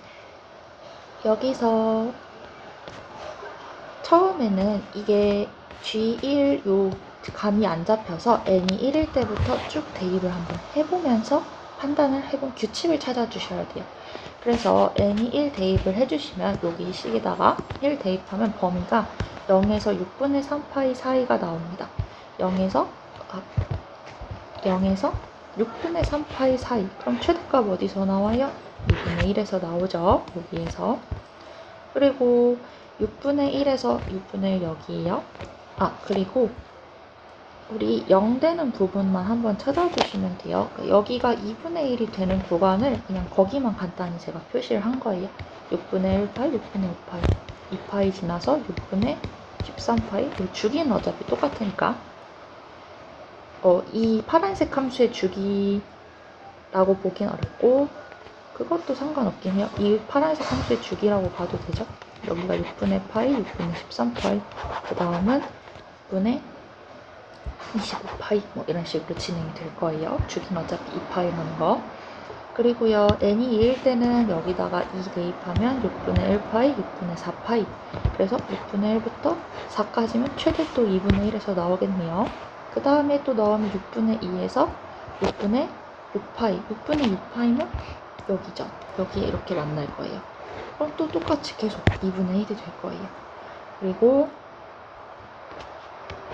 여기서 처음에는 이게 G1 요 감이 안 잡혀서 n이 1일 때부터 쭉 대입을 한번 해보면서 판단을 해본 규칙을 찾아주셔야 돼요. 그래서 n이 1 대입을 해주시면 여기 식에다가 1 대입하면 범위가 0에서 6분의 3파이 사이가 나옵니다. 0에서 6분의 3파이 사이. 그럼 최대값 어디서 나와요? 6분의 1에서 나오죠. 여기에서. 그리고 6분의 1에서 6분의 1 여기에요. 그리고 우리 0 되는 부분만 한번 찾아주시면 돼요. 여기가 2분의 1이 되는 구간을 그냥 거기만 간단히 제가 표시를 한 거예요. 6분의 1파이, 6분의 5파이. 2파이 지나서 6분의 13파이. 주기는 어차피 똑같으니까. 이 파란색 함수의 주기라고 보긴 어렵고 그것도 상관없긴 해요. 이 파란색 함수의 주기라고 봐도 되죠. 여기가 6분의 파이, 6분의 13파이. 그 다음은 6분의 25파이 뭐 이런 식으로 진행이 될 거예요. 주기는 어차피 2파이 하는 거. 그리고요 n이 2일 때는 여기다가 2 대입하면 6분의 1파이, 6분의 4파이. 그래서 6분의 1부터 4까지면 최대 또 2분의 1에서 나오겠네요. 그 다음에 또 넣으면 6분의 2에서 6분의 6파이. 6분의 6파이는 여기죠. 여기에 이렇게 만날 거예요. 그럼 또 똑같이 계속 2분의 1이 될 거예요. 그리고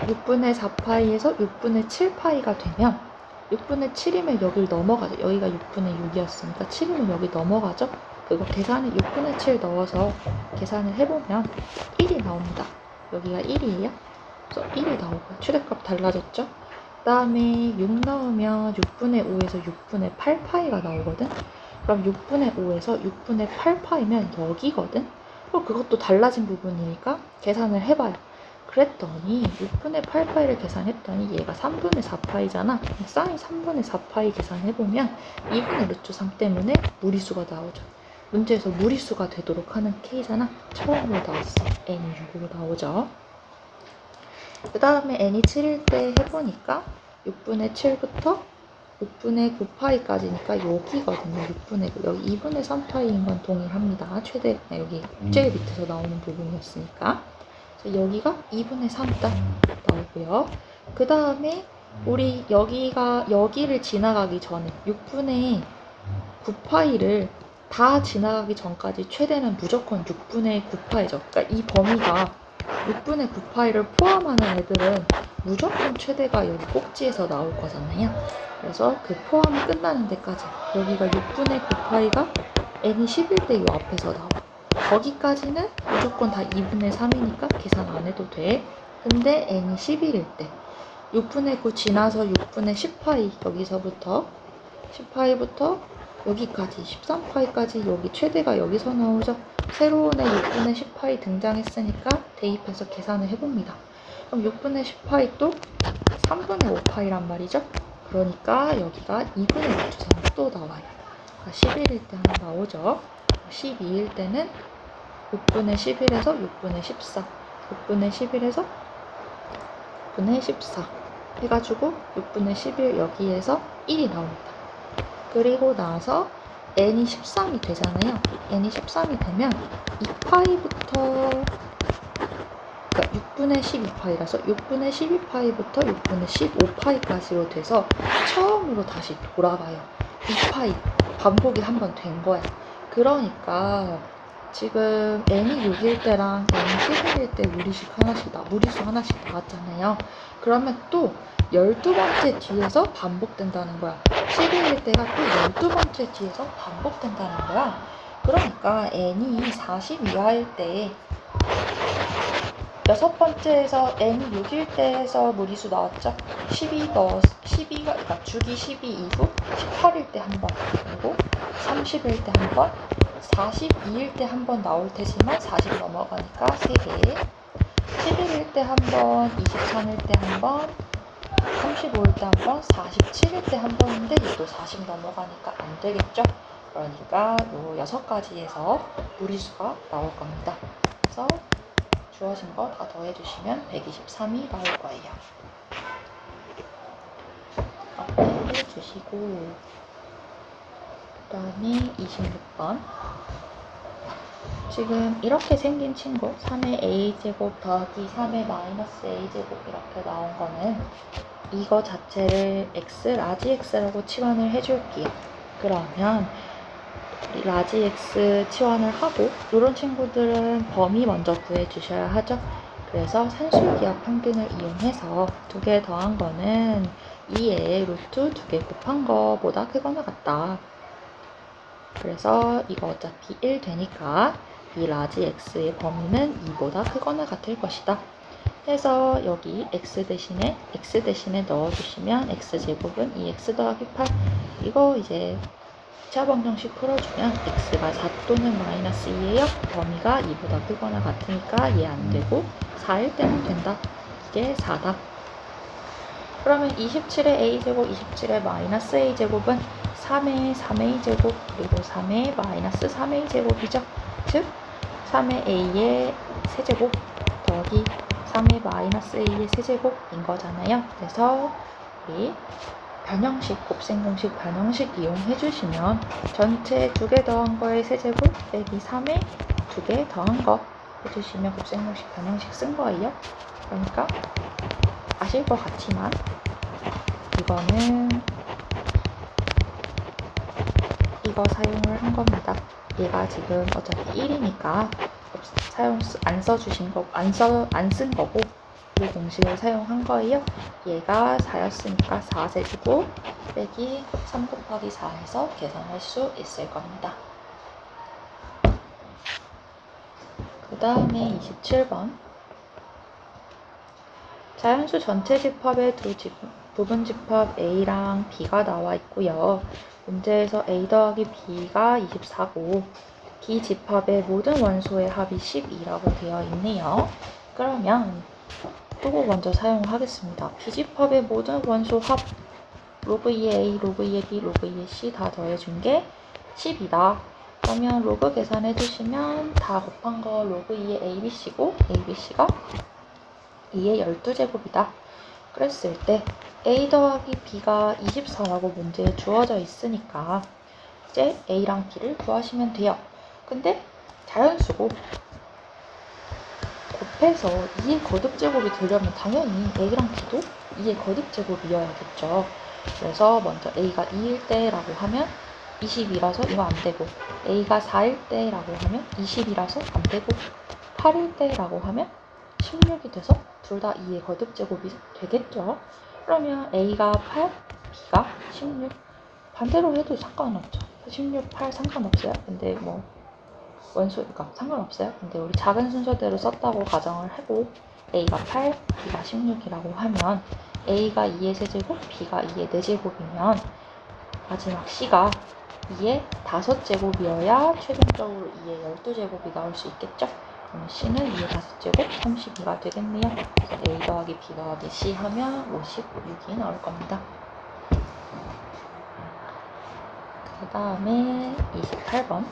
6분의 4파이에서 6분의 7파이가 되면 6분의 7이면 여기를 넘어가죠. 여기가 6분의 6이었으니까 7이면 여기 넘어가죠. 그거 계산을 6분의 7 넣어서 계산을 해보면 1이 나옵니다. 여기가 1이에요. 그래서 1이 나오고요. 최대값 달라졌죠. 그 다음에 6 넣으면 6분의 5에서 6분의 8파이가 나오거든. 그럼 6분의 5에서 6분의 8파이면 여기거든. 그럼 그것도 달라진 부분이니까 계산을 해봐요. 그랬더니 6분의 8파이를 계산했더니 얘가 3분의 4파이잖아. 사인 3분의 4파이 계산해보면 2분의 루트 3 때문에 무리수가 나오죠. 문제에서 무리수가 되도록 하는 K잖아. 처음으로 나왔어. N이 6으로 나오죠. 그 다음에 N이 7일 때 해보니까 6분의 7부터 6분의 9파이까지니까 여기거든요. 6분의 9. 여기 2분의 3파이인 건 동일합니다. 여기 제일 밑에서 나오는 부분이었으니까. 여기가 2분의 3 딱 나오고요. 그 다음에 우리 여기를 지나가기 전에 6분의 9파이를 다 지나가기 전까지 최대는 무조건 6분의 9파이죠. 그러니까 이 범위가 6분의 9파이를 포함하는 애들은 무조건 최대가 여기 꼭지에서 나올 거잖아요. 그래서 그 포함이 끝나는 데까지 여기가 6분의 9파이가 n이 10일 때 이 앞에서 나와. 거기까지는 무조건 다 2분의 3이니까 계산 안 해도 돼. 근데 n이 11일 때 6분의 9 지나서 6분의 10파이 여기서부터 10파이부터 여기까지 13파이까지 여기 최대가 여기서 나오죠. 새로운 애 6분의 10파이 등장했으니까 대입해서 계산을 해봅니다. 그럼 6분의 10파이 또 3분의 5파이란 말이죠. 그러니까 여기가 2분의 5주사가 또 나와요. 그러니까 11일 때 하나 나오죠. 12일 때는 6분의 11에서 6분의 14 6분의 11에서 6분의 14 해가지고 6분의 11 여기에서 1이 나옵니다. 그리고 나서 n이 13이 되잖아요. n이 13이 되면 2파이부터 그러니까 6분의 12파이라서 6분의 12파이부터 6분의 15파이까지로 돼서 처음으로 다시 돌아가요. 2파이 반복이 한 번 된 거야. 그러니까 지금 n이 6일 때랑 n이 11일 때 무리수 하나씩 나왔잖아요. 그러면 또 12번째 뒤에서 반복된다는 거야. 11일 때가 또 12번째 뒤에서 반복된다는 거야. 그러니까 n이 40 이하일 때 여섯 번째에서 n이 6일 때에서 무리수 나왔죠. 12가 그러니까 주기 12 이후 18일 때 한 번, 그리고 30일 때 한 번, 42일 때 한 번 나올 테지만 40 넘어가니까 3개, 11일 때 한 번, 23일 때 한 번, 35일 때 한 번, 47일 때 한 번인데 얘도 40 넘어가니까 안 되겠죠. 그러니까 요 6가지에서 무리수가 나올 겁니다. 그래서 주어진 거 다 더해주시면 123이 나올 거예요. 앞에 해주시고 그 다음에 26번 지금 이렇게 생긴 친구 3의 a제곱 더하기 3의 마이너스 a제곱 이렇게 나온 거는 이거 자체를 라지 x라고 치환을 해줄게요. 그러면 라지 x 치환을 하고 이런 친구들은 범위 먼저 구해주셔야 하죠. 그래서 산술기하 평균을 이용해서 2개 더한 거는 2에 루트 2개 곱한 거보다 크거나 같다. 그래서 이거 어차피 1 되니까 이 라지 x의 범위는 2보다 크거나 같을 것이다. 해서 여기 x 대신에 넣어주시면 x제곱은 2x 더하기 8 이거 이제 2차 방정식 풀어주면 x가 4 또는 마이너스 2예요. 범위가 2보다 크거나 같으니까 얘 안 되고 4일 때는 된다. 이게 4다. 그러면 27의 a제곱, 27의 마이너스 a제곱은 3의 3a제곱 그리고 3의 마이너스 3a제곱이죠. 즉 3의 a의 세제곱 더하기 3의 마이너스 a의 세제곱인 거잖아요. 그래서 우리 변형식, 곱셈공식 변형식 이용해 주시면 전체 2개 더한 거의 세제곱 빼기 3의 2개 더한 거 해주시면 곱셈공식 변형식 쓴 거예요. 그러니까 아실 것 같지만 이거는 이거 사용을 한 겁니다. 얘가 지금 어차피 1이니까 안 쓴 거고 이 공식을 사용한 거예요. 얘가 4였으니까 4 세주고 빼기 3 곱하기 4 해서 계산할 수 있을 겁니다. 그 다음에 27번 자연수 전체 집합의 부분 집합 A랑 B가 나와 있고요. 문제에서 A 더하기 B가 24고 B 집합의 모든 원소의 합이 12라고 되어 있네요. 그러면 이거 먼저 사용하겠습니다. B집합의 모든 원소 합 로그 2의 A, 로그 2의 B, 로그 2의 C 다 더해준 게 10이다. 그러면 로그 계산해주시면 다 곱한 거 로그 2의 ABC고 ABC가 2의 12제곱이다. 그랬을 때 A 더하기 B가 24라고 문제에 주어져 있으니까 이제 A랑 B를 구하시면 돼요. 근데 자연수고 곱해서 2의 거듭제곱이 되려면 당연히 A랑 B도 2의 거듭제곱이어야겠죠. 그래서 먼저 A가 2일 때라고 하면 20이라서 이거 안 되고 A가 4일 때라고 하면 20이라서 안 되고 8일 때라고 하면 16이 돼서 둘 다 2의 거듭제곱이 되겠죠. 그러면 A가 8, B가 16 반대로 해도 상관없죠. 16, 8 상관없어요. 근데 뭐 그러니까 상관없어요. 근데 우리 작은 순서대로 썼다고 가정을 하고 A가 8, B가 16이라고 하면 A가 2의 세제곱, B가 2의 4제곱이면 마지막 C가 2의 5제곱이어야 최종적으로 2의 12제곱이 나올 수 있겠죠? 그럼 C는 2의 5제곱 32가 되겠네요. 그래서 A 더하기 B 더하기 C 하면 56이 나올 겁니다. 그 다음에 28번.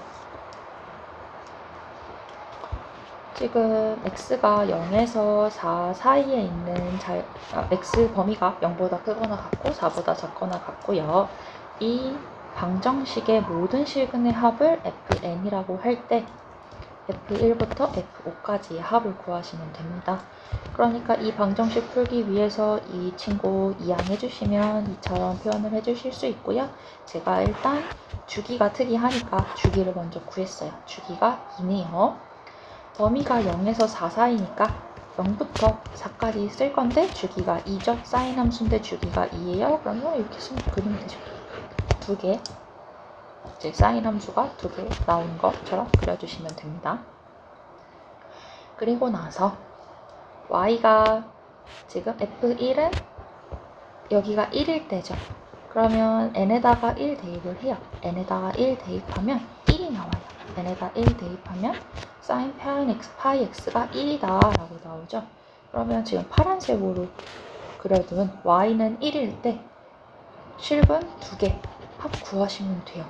지금 x가 0에서 4 사이에 있는 x 범위가 0보다 크거나 같고 4보다 작거나 같고요. 이 방정식의 모든 실근의 합을 fn이라고 할 때 f1부터 f5까지의 합을 구하시면 됩니다. 그러니까 이 방정식 풀기 위해서 이 친구 이항해 주시면 이처럼 표현을 해 주실 수 있고요. 제가 일단 주기가 특이하니까 주기를 먼저 구했어요. 주기가 2네요. 범위가 0에서 4 사이니까 0부터 4까지 쓸 건데 주기가 2죠. 사인 함수인데 주기가 2예요. 그러면 이렇게 그리면 되죠. 두 개, 이제 사인 함수가 2개 나오는 것처럼 그려주시면 됩니다. 그리고 나서 y가 지금 f1은 여기가 1일 때죠. 그러면 n에다가 1 대입을 해요. n에다가 1 대입하면 1이 나와요. n에다 1 대입하면 sin 파이 x가 1이다 라고 나오죠. 그러면 지금 파란색으로 그려둔 y는 1일 때 실근 2개 합 구하시면 돼요.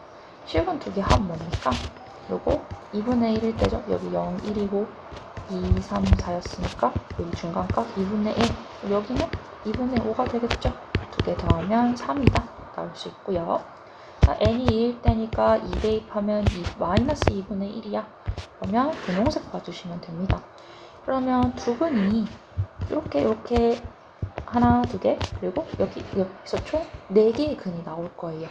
실근 2개 합 뭡니까? 요거 2분의 1일 때죠. 여기 0, 1이고 2, 3, 4였으니까 여기 중간값 2분의 1. 여기는 2분의 5가 되겠죠. 2개 더하면 3이다 나올 수 있고요. n이 2일 때니까 2 대입하면 마이너스 2분의 1이야. 그러면 분홍색 봐주시면 됩니다. 그러면 두 근이 이렇게 하나, 두 개, 그리고 여기서 총 4개의 근이 나올 거예요.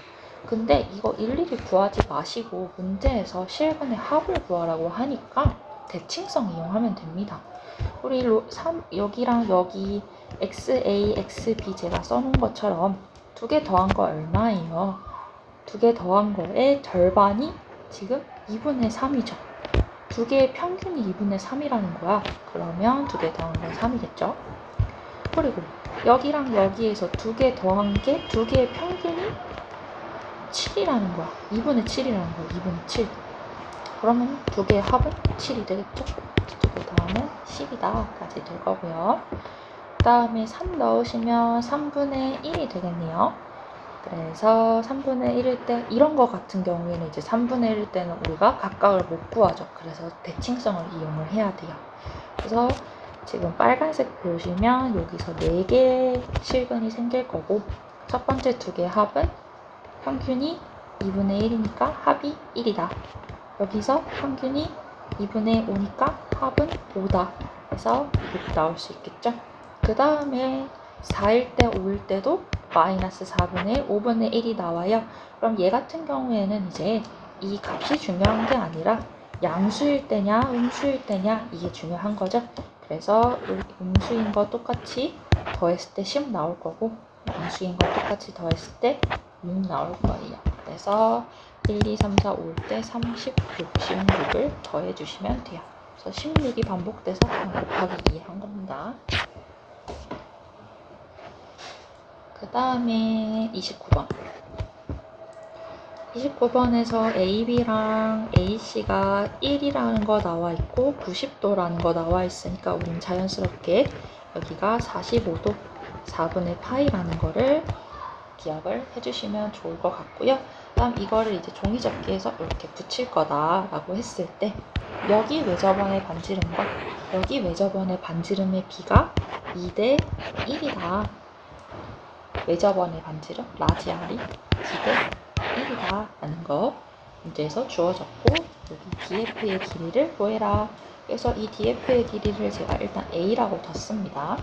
근데 이거 일일이 구하지 마시고 문제에서 실근의 합을 구하라고 하니까 대칭성 이용하면 됩니다. 우리 여기랑 여기 XA, XB 제가 써놓은 것처럼 2개 더한 거 얼마예요? 2개 더한 거의 절반이 지금 2분의 3이죠. 2개의 평균이 2분의 3이라는 거야. 그러면 2개 더한 건 3이겠죠. 그리고 여기랑 여기에서 2개 더한 게 2개의 평균이 7이라는 거야. 2분의 7이라는 거야. 2분의 7. 그러면 2개의 합은 7이 되겠죠. 2개 더하면 10이다 까지 될 거고요. 그 다음에 3 넣으시면 3분의 1이 되겠네요. 그래서 3분의 1일 때 이런 거 같은 경우에는 이제 3분의 1일 때는 우리가 각각을 못 구하죠. 그래서 대칭성을 이용을 해야 돼요. 그래서 지금 빨간색 보시면 여기서 4개의 실근이 생길 거고 첫 번째 2개의 합은 평균이 2분의 1이니까 합이 1이다. 여기서 평균이 2분의 5니까 합은 5다. 그래서 이렇게 나올 수 있겠죠. 그 다음에 4일 때, 5일 때도 마이너스 4분의 1, 5분의 1이 나와요. 그럼 얘 같은 경우에는 이제 이 값이 중요한 게 아니라 양수일 때냐, 음수일 때냐 이게 중요한 거죠. 그래서 음수인 거 똑같이 더했을 때 10 나올 거고 양수인 거 똑같이 더했을 때 6 나올 거예요. 그래서 1, 2, 3, 4, 5일 때 30, 66을 더해주시면 돼요. 그래서 16이 반복돼서 곱하기 2 한 겁니다. 그 다음에 29번. 29번에서 AB랑 AC가 1이라는 거 나와 있고 90도라는 거 나와 있으니까 우린 자연스럽게 여기가 45도 4분의 파이라는 거를 기억을 해주시면 좋을 것 같고요. 다음 이거를 이제 종이접기에서 이렇게 붙일 거다라고 했을 때 여기 외접원의 반지름과 여기 외접원의 반지름의 비가 2대 1이다. 외접원의 반지름 라지알이 2대 1이다 라는 거 문제에서 주어졌고 여기 DF의 길이를 구해라. 그래서 이 DF의 길이를 제가 일단 A라고 뒀습니다.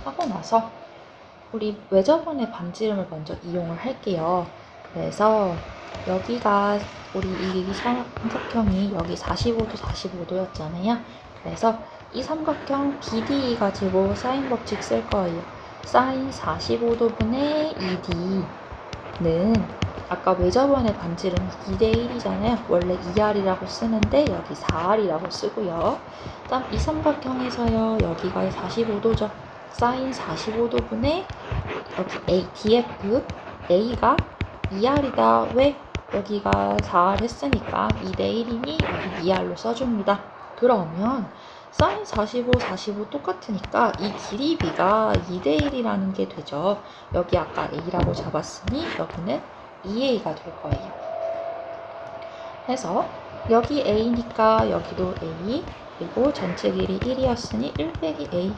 하고 나서 우리 외접원의 반지름을 먼저 이용을 할게요. 그래서 여기가 우리 이 삼각형이 여기 45도 45도였잖아요. 그래서 이 삼각형 BD 가지고 사인 법칙 쓸 거예요. 사인 45도분의 2D는 아까 외접원의 반지름 2대1이잖아요. 원래 2R이라고 쓰는데 여기 4R이라고 쓰고요. 다음 이 삼각형에서요. 여기가 45도죠. 사인 45도분의 여기 A, DF, A가 2R이다. 왜? 여기가 4R 했으니까 2대1이니 여기 2R로 써줍니다. 그러면 사인 45, 45 똑같으니까 이 길이 B가 2대1이라는 게 되죠. 여기 아까 A라고 잡았으니 여기는 2A가 될 거예요. 해서 여기 A니까 여기도 A, 그리고 전체 길이 1이었으니 1 빼기 A,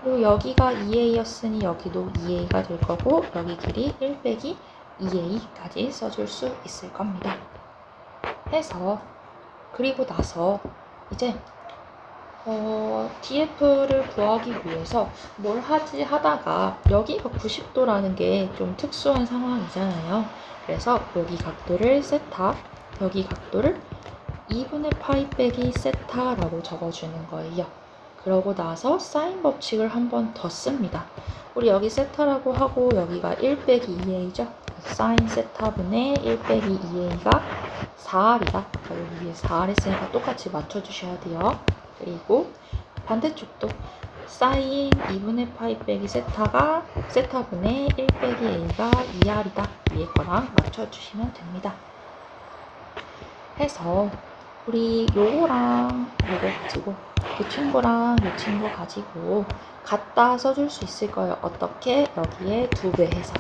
그리고 여기가 2A였으니 여기도 2A가 될 거고 여기 길이 1 빼기 2A까지 써줄 수 있을 겁니다. 해서 그리고 나서 이제 DF를 구하기 위해서 뭘 하지 하다가 여기가 90도라는 게 좀 특수한 상황이잖아요. 그래서 여기 각도를 세타, 여기 각도를 2분의 파이 빼기 세타라고 적어주는 거예요. 그러고 나서 사인 법칙을 한 번 더 씁니다. 우리 여기 세타라고 하고 여기가 1 빼기 2a죠. 사인 세타분의 1 빼기 2a가 4r이다. 여기 위에 4r 했으니까 똑같이 맞춰주셔야 돼요. 그리고 반대쪽도 사인 2분의 파이 빼기 세타가 세타분의 1 빼기 a가 2r이다. 위에 거랑 맞춰주시면 됩니다. 해서 우리 요거랑 요거 가지고 이 친구랑 이 친구 가지고 같다 써줄 수 있을 거예요. 어떻게? 여기에 2배 해서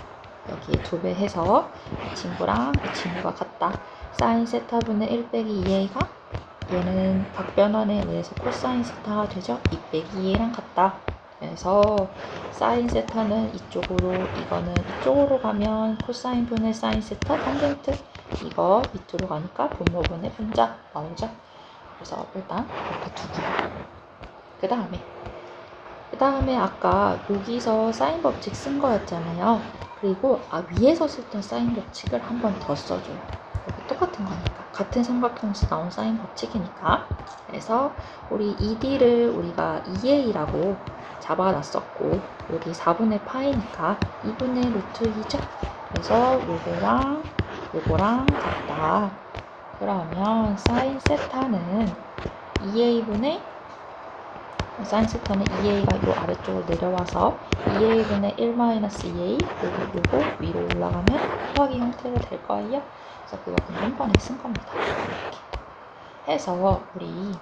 여기에 2배 해서 이 친구랑 이 친구가 같다. 사인 세타분의 1 빼기 2a가 얘는 각변환에 의해서 코사인 세타가 되죠. 2 빼기 2a랑 같다. 그래서 사인 세타는 이쪽으로, 이거는 이쪽으로 가면 코사인 분의 사인 세타 탄젠트, 이거 밑으로 가니까 분모분의 분자 나오죠. 그래서 일단 이렇게 두고요. 그 다음에 아까 여기서 사인 법칙 쓴 거였잖아요. 그리고 위에서 썼던 사인 법칙을 한 번 더 써줘요. 여기 똑같은 거니까. 같은 삼각형에서 나온 사인 법칙이니까. 그래서 우리 ED를 우리가 2A라고 잡아놨었고 여기 4분의 파이니까 2분의 루트 2죠. 그래서 요거랑 같다. 그러면 사인 세타는 2A분의 사인 세타는 2A가 요 아래쪽으로 내려와서 2A분의 1-2A 요거 위로 올라가면 곱하기 형태로 될 거예요. 그래서 그거 그냥 한 번에 쓴 겁니다. 이렇게 해서 우리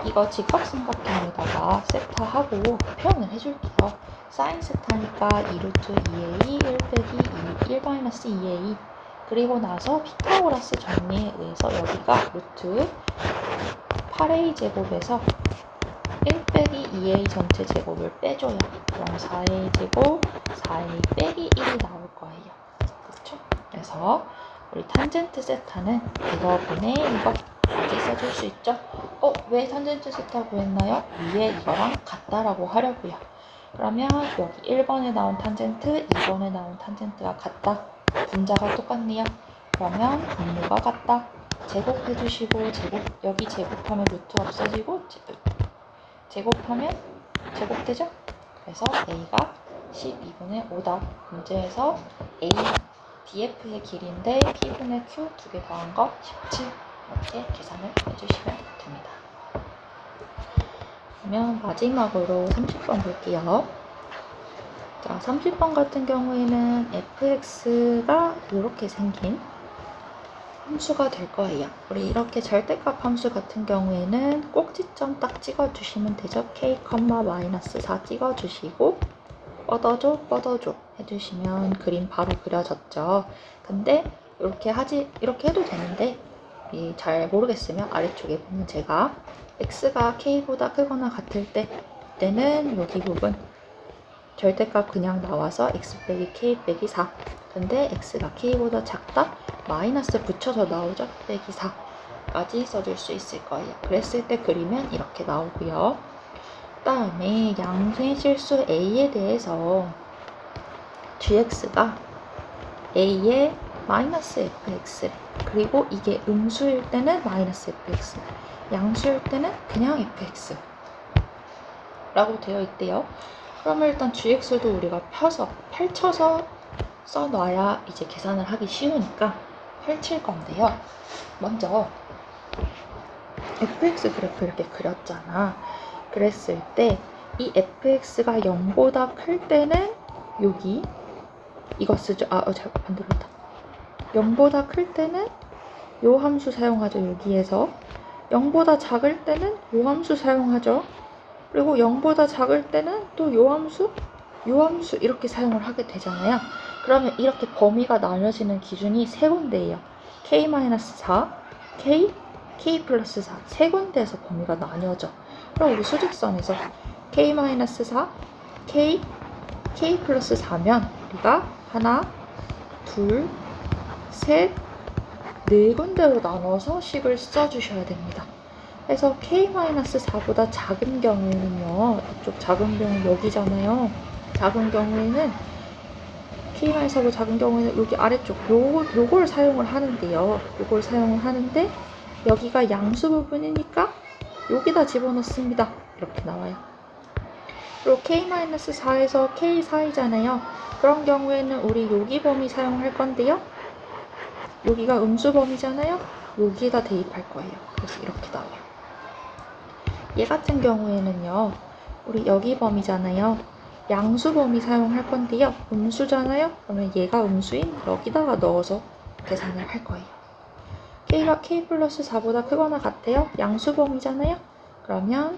이거 직각삼각형에다가 세타하고 표현을 해줄게요. 사인 세타니까 2루트 2A 1 빼기 1-2A, 그리고 나서 피타고라스 정리에 의해서 여기가 루트 8A 제곱에서 1 빼기 2A 전체 제곱을 빼줘요. 그럼 4A 제곱 4A 빼기 1이 나올 거예요. 그렇죠? 그래서 우리 탄젠트 세타는 이거분의 이거까지 써줄 수 있죠. 왜 탄젠트 세타 구했나요? 위에 이거랑 같다라고 하려고요. 그러면 여기 1번에 나온 탄젠트, 2번에 나온 탄젠트가 같다. 분자가 똑같네요. 그러면 분모가 같다. 제곱해주시고 여기 제곱하면 루트 없어지고 제곱하면 제곱되죠? 그래서 A가 12분의 5다. 문제에서 A, DF의 길이인데 P분의 Q 2개 더한 거 17, 이렇게 계산을 해주시면 됩니다. 그러면 마지막으로 30번 볼게요. 자, 30번 같은 경우에는 fx가 이렇게 생긴 함수가 될 거예요. 우리 이렇게 절대값 함수 같은 경우에는 꼭지점 딱 찍어주시면 되죠. k, -4 찍어주시고 뻗어줘 해주시면 그림 바로 그려졌죠. 근데 이렇게 해도 되는데 잘 모르겠으면 아래쪽에 보면 제가 x가 k보다 크거나 같을 때는 여기 부분 절대값 그냥 나와서 x 빼기 k 빼기 4. 근데 x가 k보다 작다? 마이너스 붙여서 나오죠? 빼기 4까지 써줄 수 있을 거예요. 그랬을 때 그리면 이렇게 나오고요. 그 다음에 양수의 실수 a에 대해서 gx가 a의 마이너스 fx, 그리고 이게 음수일 때는 마이너스 fx, 양수일 때는 그냥 fx 라고 되어 있대요. 그러면 일단 gx도 우리가 펼쳐서 써놔야 이제 계산을 하기 쉬우니까 펼칠 건데요. 먼저 fx 그래프 이렇게 그렸잖아. 그랬을 때 이 fx가 0보다 클 때는 여기 이거 쓰죠. 반대로 했다. 0보다 클 때는 요 함수 사용하죠. 여기에서 0보다 작을 때는 요 함수 사용하죠. 그리고 0보다 작을 때는 또 요 함수 이렇게 사용을 하게 되잖아요. 그러면 이렇게 범위가 나뉘어지는 기준이 세 군데예요. k-4, k 플러스 4. 세 군데에서 범위가 나뉘어져. 그럼 우리 수직선에서 k-4, k 플러스 4면 우리가 하나, 둘, 셋, 네 군데로 나눠서 식을 써주셔야 됩니다. 그래서 k-4보다 작은 경우에는요, 이쪽 작은 경우 여기잖아요. 작은 경우에는 k-4보다 작은 경우에는 여기 아래쪽 요걸 사용을 하는데요. 요걸 사용을 하는데 여기가 양수 부분이니까 여기다 집어넣습니다. 이렇게 나와요. 그리고 k-4에서 k4이잖아요. 그런 경우에는 우리 여기 범위 사용할 건데요. 여기가 음수 범위잖아요. 여기에다 대입할 거예요. 그래서 이렇게 나와요. 얘 같은 경우에는요. 우리 여기 범위잖아요. 양수 범위 사용할 건데요. 음수잖아요. 그러면 얘가 음수인 여기다가 넣어서 계산을 할 거예요. k가 k 플러스 4보다 크거나 같아요. 양수 범위잖아요. 그러면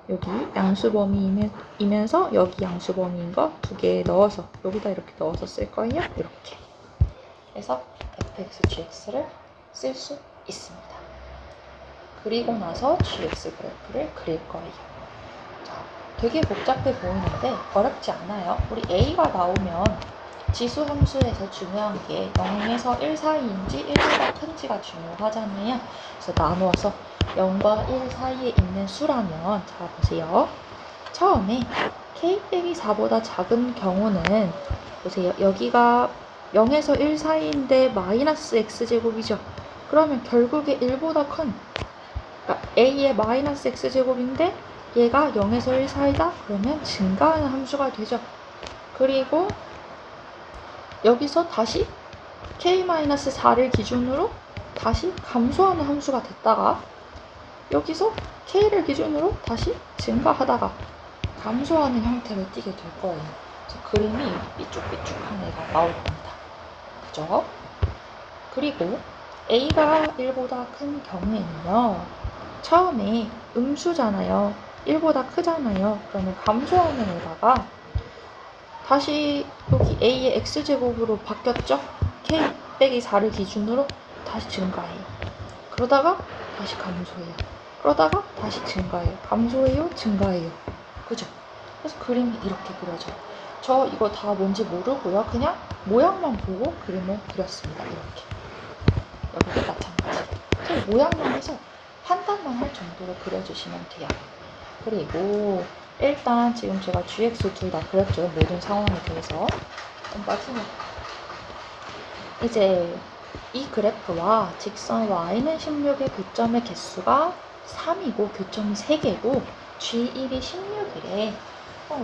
여기 양수 범위이면서 여기 양수 범위인 거 두 개 넣어서 여기다 이렇게 넣어서 쓸 거예요. 이렇게. 그래서 fx, gx를 쓸 수 있습니다. 그리고 나서 gx 그래프를 그릴 거예요. 자, 되게 복잡해 보이는데 어렵지 않아요. 우리 a가 나오면 지수 함수에서 중요한 게 0에서 1 사이인지 1보다 큰지가 중요하잖아요. 그래서 나누어서 0과 1 사이에 있는 수라면, 자 보세요. 처음에 k-4보다 작은 경우는 보세요. 여기가 0에서 1 사이인데 마이너스 x제곱이죠. 그러면 결국에 1보다 큰, 그러니까 a의 마이너스 x제곱인데 얘가 0에서 1 사이다? 그러면 증가하는 함수가 되죠. 그리고 여기서 다시 k-4를 기준으로 다시 감소하는 함수가 됐다가 여기서 k를 기준으로 다시 증가하다가 감소하는 형태로 띄게 될 거예요. 그래서 그림이 삐쭉삐쭉한 애가 나올 겁니다. 그죠? 그리고 a가 1보다 큰 경우에는요. 처음에 음수잖아요. 1보다 크잖아요. 그러면 감소하는 애다가 다시 여기 a의 x제곱으로 바뀌었죠? k 빼기 4를 기준으로 다시 증가해요. 그러다가 다시 감소해요. 그러다가 다시 증가해요. 감소해요. 증가해요. 그죠? 그래서 그림이 이렇게 그려져요. 저 이거 다 뭔지 모르고요. 그냥 모양만 보고 그림을 그렸습니다. 이렇게. 여기도 마찬가지로. 그래서 모양만 해서 판단만 할 정도로 그려주시면 돼요. 그리고 일단 지금 제가 gx 둘 다 그렸죠. 모든 상황에 대해서. 마지막 이제 이 그래프와 직선 y는 16의 교점의 개수가 3이고 교점이 3개고 g1이 16이래.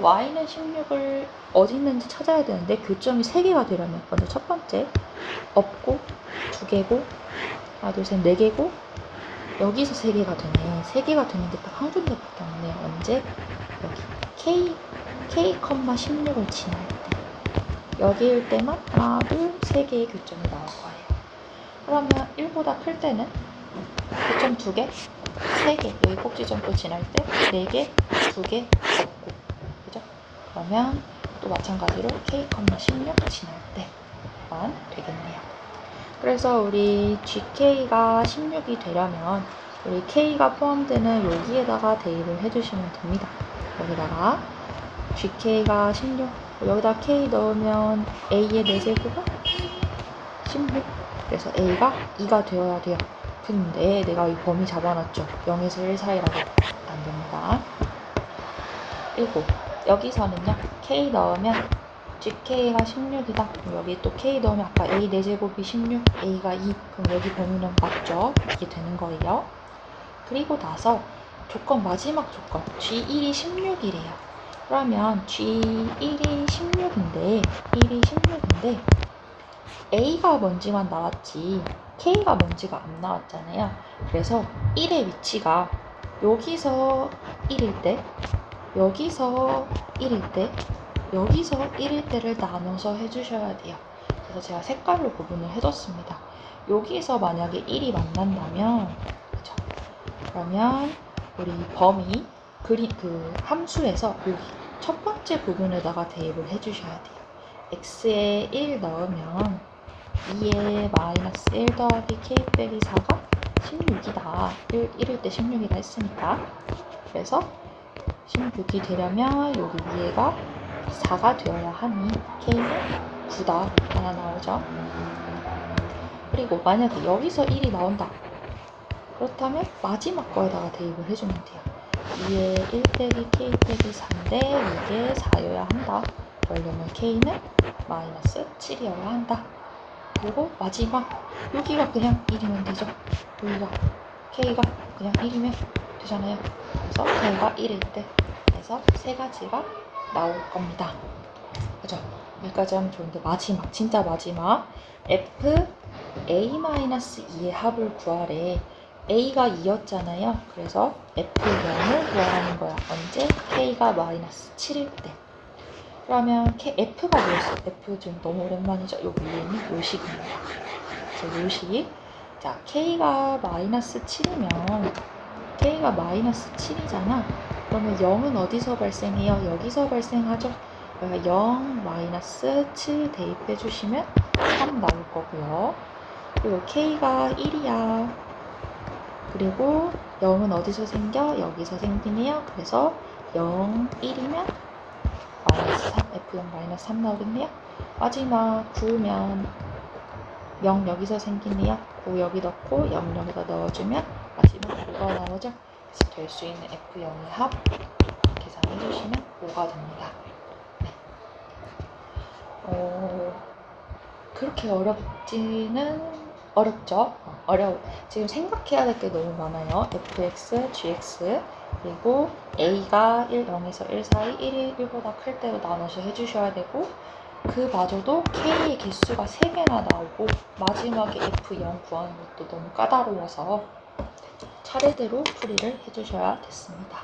y는 16을 어디 있는지 찾아야 되는데 교점이 3개가 되려면 먼저 첫 번째 없고 2개고 하나 둘 셋 4개고 여기서 3개가 되네. 3개가 되는 게 딱 한 군데밖에 없네요. 언제? 여기 k,16을 지날 때 여기일 때만 하나 둘 3개의 교점이 나올 거예요. 그러면 1보다 클 때는 교점 2개, 3개 여기 꼭지점도 지날 때 4개, 2개 없고 그죠? 그러면 또 마찬가지로 k,16 지날 때만 되겠네요. 그래서 우리 gk가 16이 되려면 우리 k가 포함되는 여기에다가 대입을 해주시면 됩니다. 여기다가 gk가 16, 여기다 k 넣으면 a의 4제곱은 16. 그래서 a가 2가 되어야 돼요. 근데 내가 이 범위 잡아놨죠. 0에서 1 사이라고. 안 됩니다. 그리고 여기서는요. k 넣으면 gk가 16이다. 그럼 여기 또 k 넣으면 아까 a 4제곱이 16, a가 2. 그럼 여기 범위는 맞죠? 이게 되는 거예요. 그리고 나서 마지막 조건 g1이 16이래요. 그러면 g1이 16인데 A가 먼지만 나왔지 K가 먼지가 안 나왔잖아요. 그래서 1의 위치가 여기서 1일 때, 여기서 1일 때, 여기서 1일 때를 나눠서 해주셔야 돼요. 그래서 제가 색깔로 구분을 해뒀습니다. 여기서 만약에 1이 만난다면, 그쵸? 그러면 우리 범위 그 함수에서 여기 첫 번째 부분에다가 대입을 해주셔야 돼요. x에 1 넣으면 2에 마이너스 1 더하기 k 빼기 4가 16이다. 1일 때 16이라 했으니까. 그래서 16이 되려면 여기 위에가 4가 되어야 하니 k는 9다. 하나 나오죠. 그리고 만약에 여기서 1이 나온다. 그렇다면 마지막 거에다가 대입을 해주면 돼요. 2에 1 빼기 k 빼기 4인데 이게 4여야 한다. 그러려면 k는 마이너스 7이어야 한다. 그리고 마지막 여기가 그냥 1이면 되죠. 여기가 k가 그냥 1이면 되잖아요. 그래서 k가 1일 때 그래서 세 가지가 나올 겁니다. 그죠? 여기까지 하면 좋은데 마지막 진짜 마지막 f a-2의 합을 구하래. a가 2였잖아요. 그래서 f0을 구하라는 거야. 언제? k가 마이너스 7일 때. 그러면 f가 뭐였어? f 지금 너무 오랜만이죠? 여기 위에 있는 요식입니다. 그래서 요식. 자, k가 마이너스 7이면 k가 마이너스 7이잖아. 그러면 0은 어디서 발생해요? 여기서 발생하죠. 그러니까 0 마이너스 7 대입해 주시면 3 나올 거고요. 그리고 k가 1이야. 그리고 0은 어디서 생겨? 여기서 생기네요. 그래서 0, 1이면 마이너스 3, F0 마이너스 3 나오겠네요. 마지막 9면 0 여기서 생기네요. 9 여기 넣고 0 여기다 넣어주면 마지막 5가 나오죠. 그래서 될 수 있는 F0의 합 계산해 주시면 5가 됩니다. 네. 그렇게 어렵지는 어렵죠. 지금 생각해야 될 게 너무 많아요. fx, gx 그리고 a가 1, 0에서 1 사이 1이 1보다 클 때로 나눠서 해주셔야 되고 그마저도 k의 개수가 3개나 나오고 마지막에 f0 구하는 것도 너무 까다로워서 차례대로 풀이를 해주셔야 됐습니다.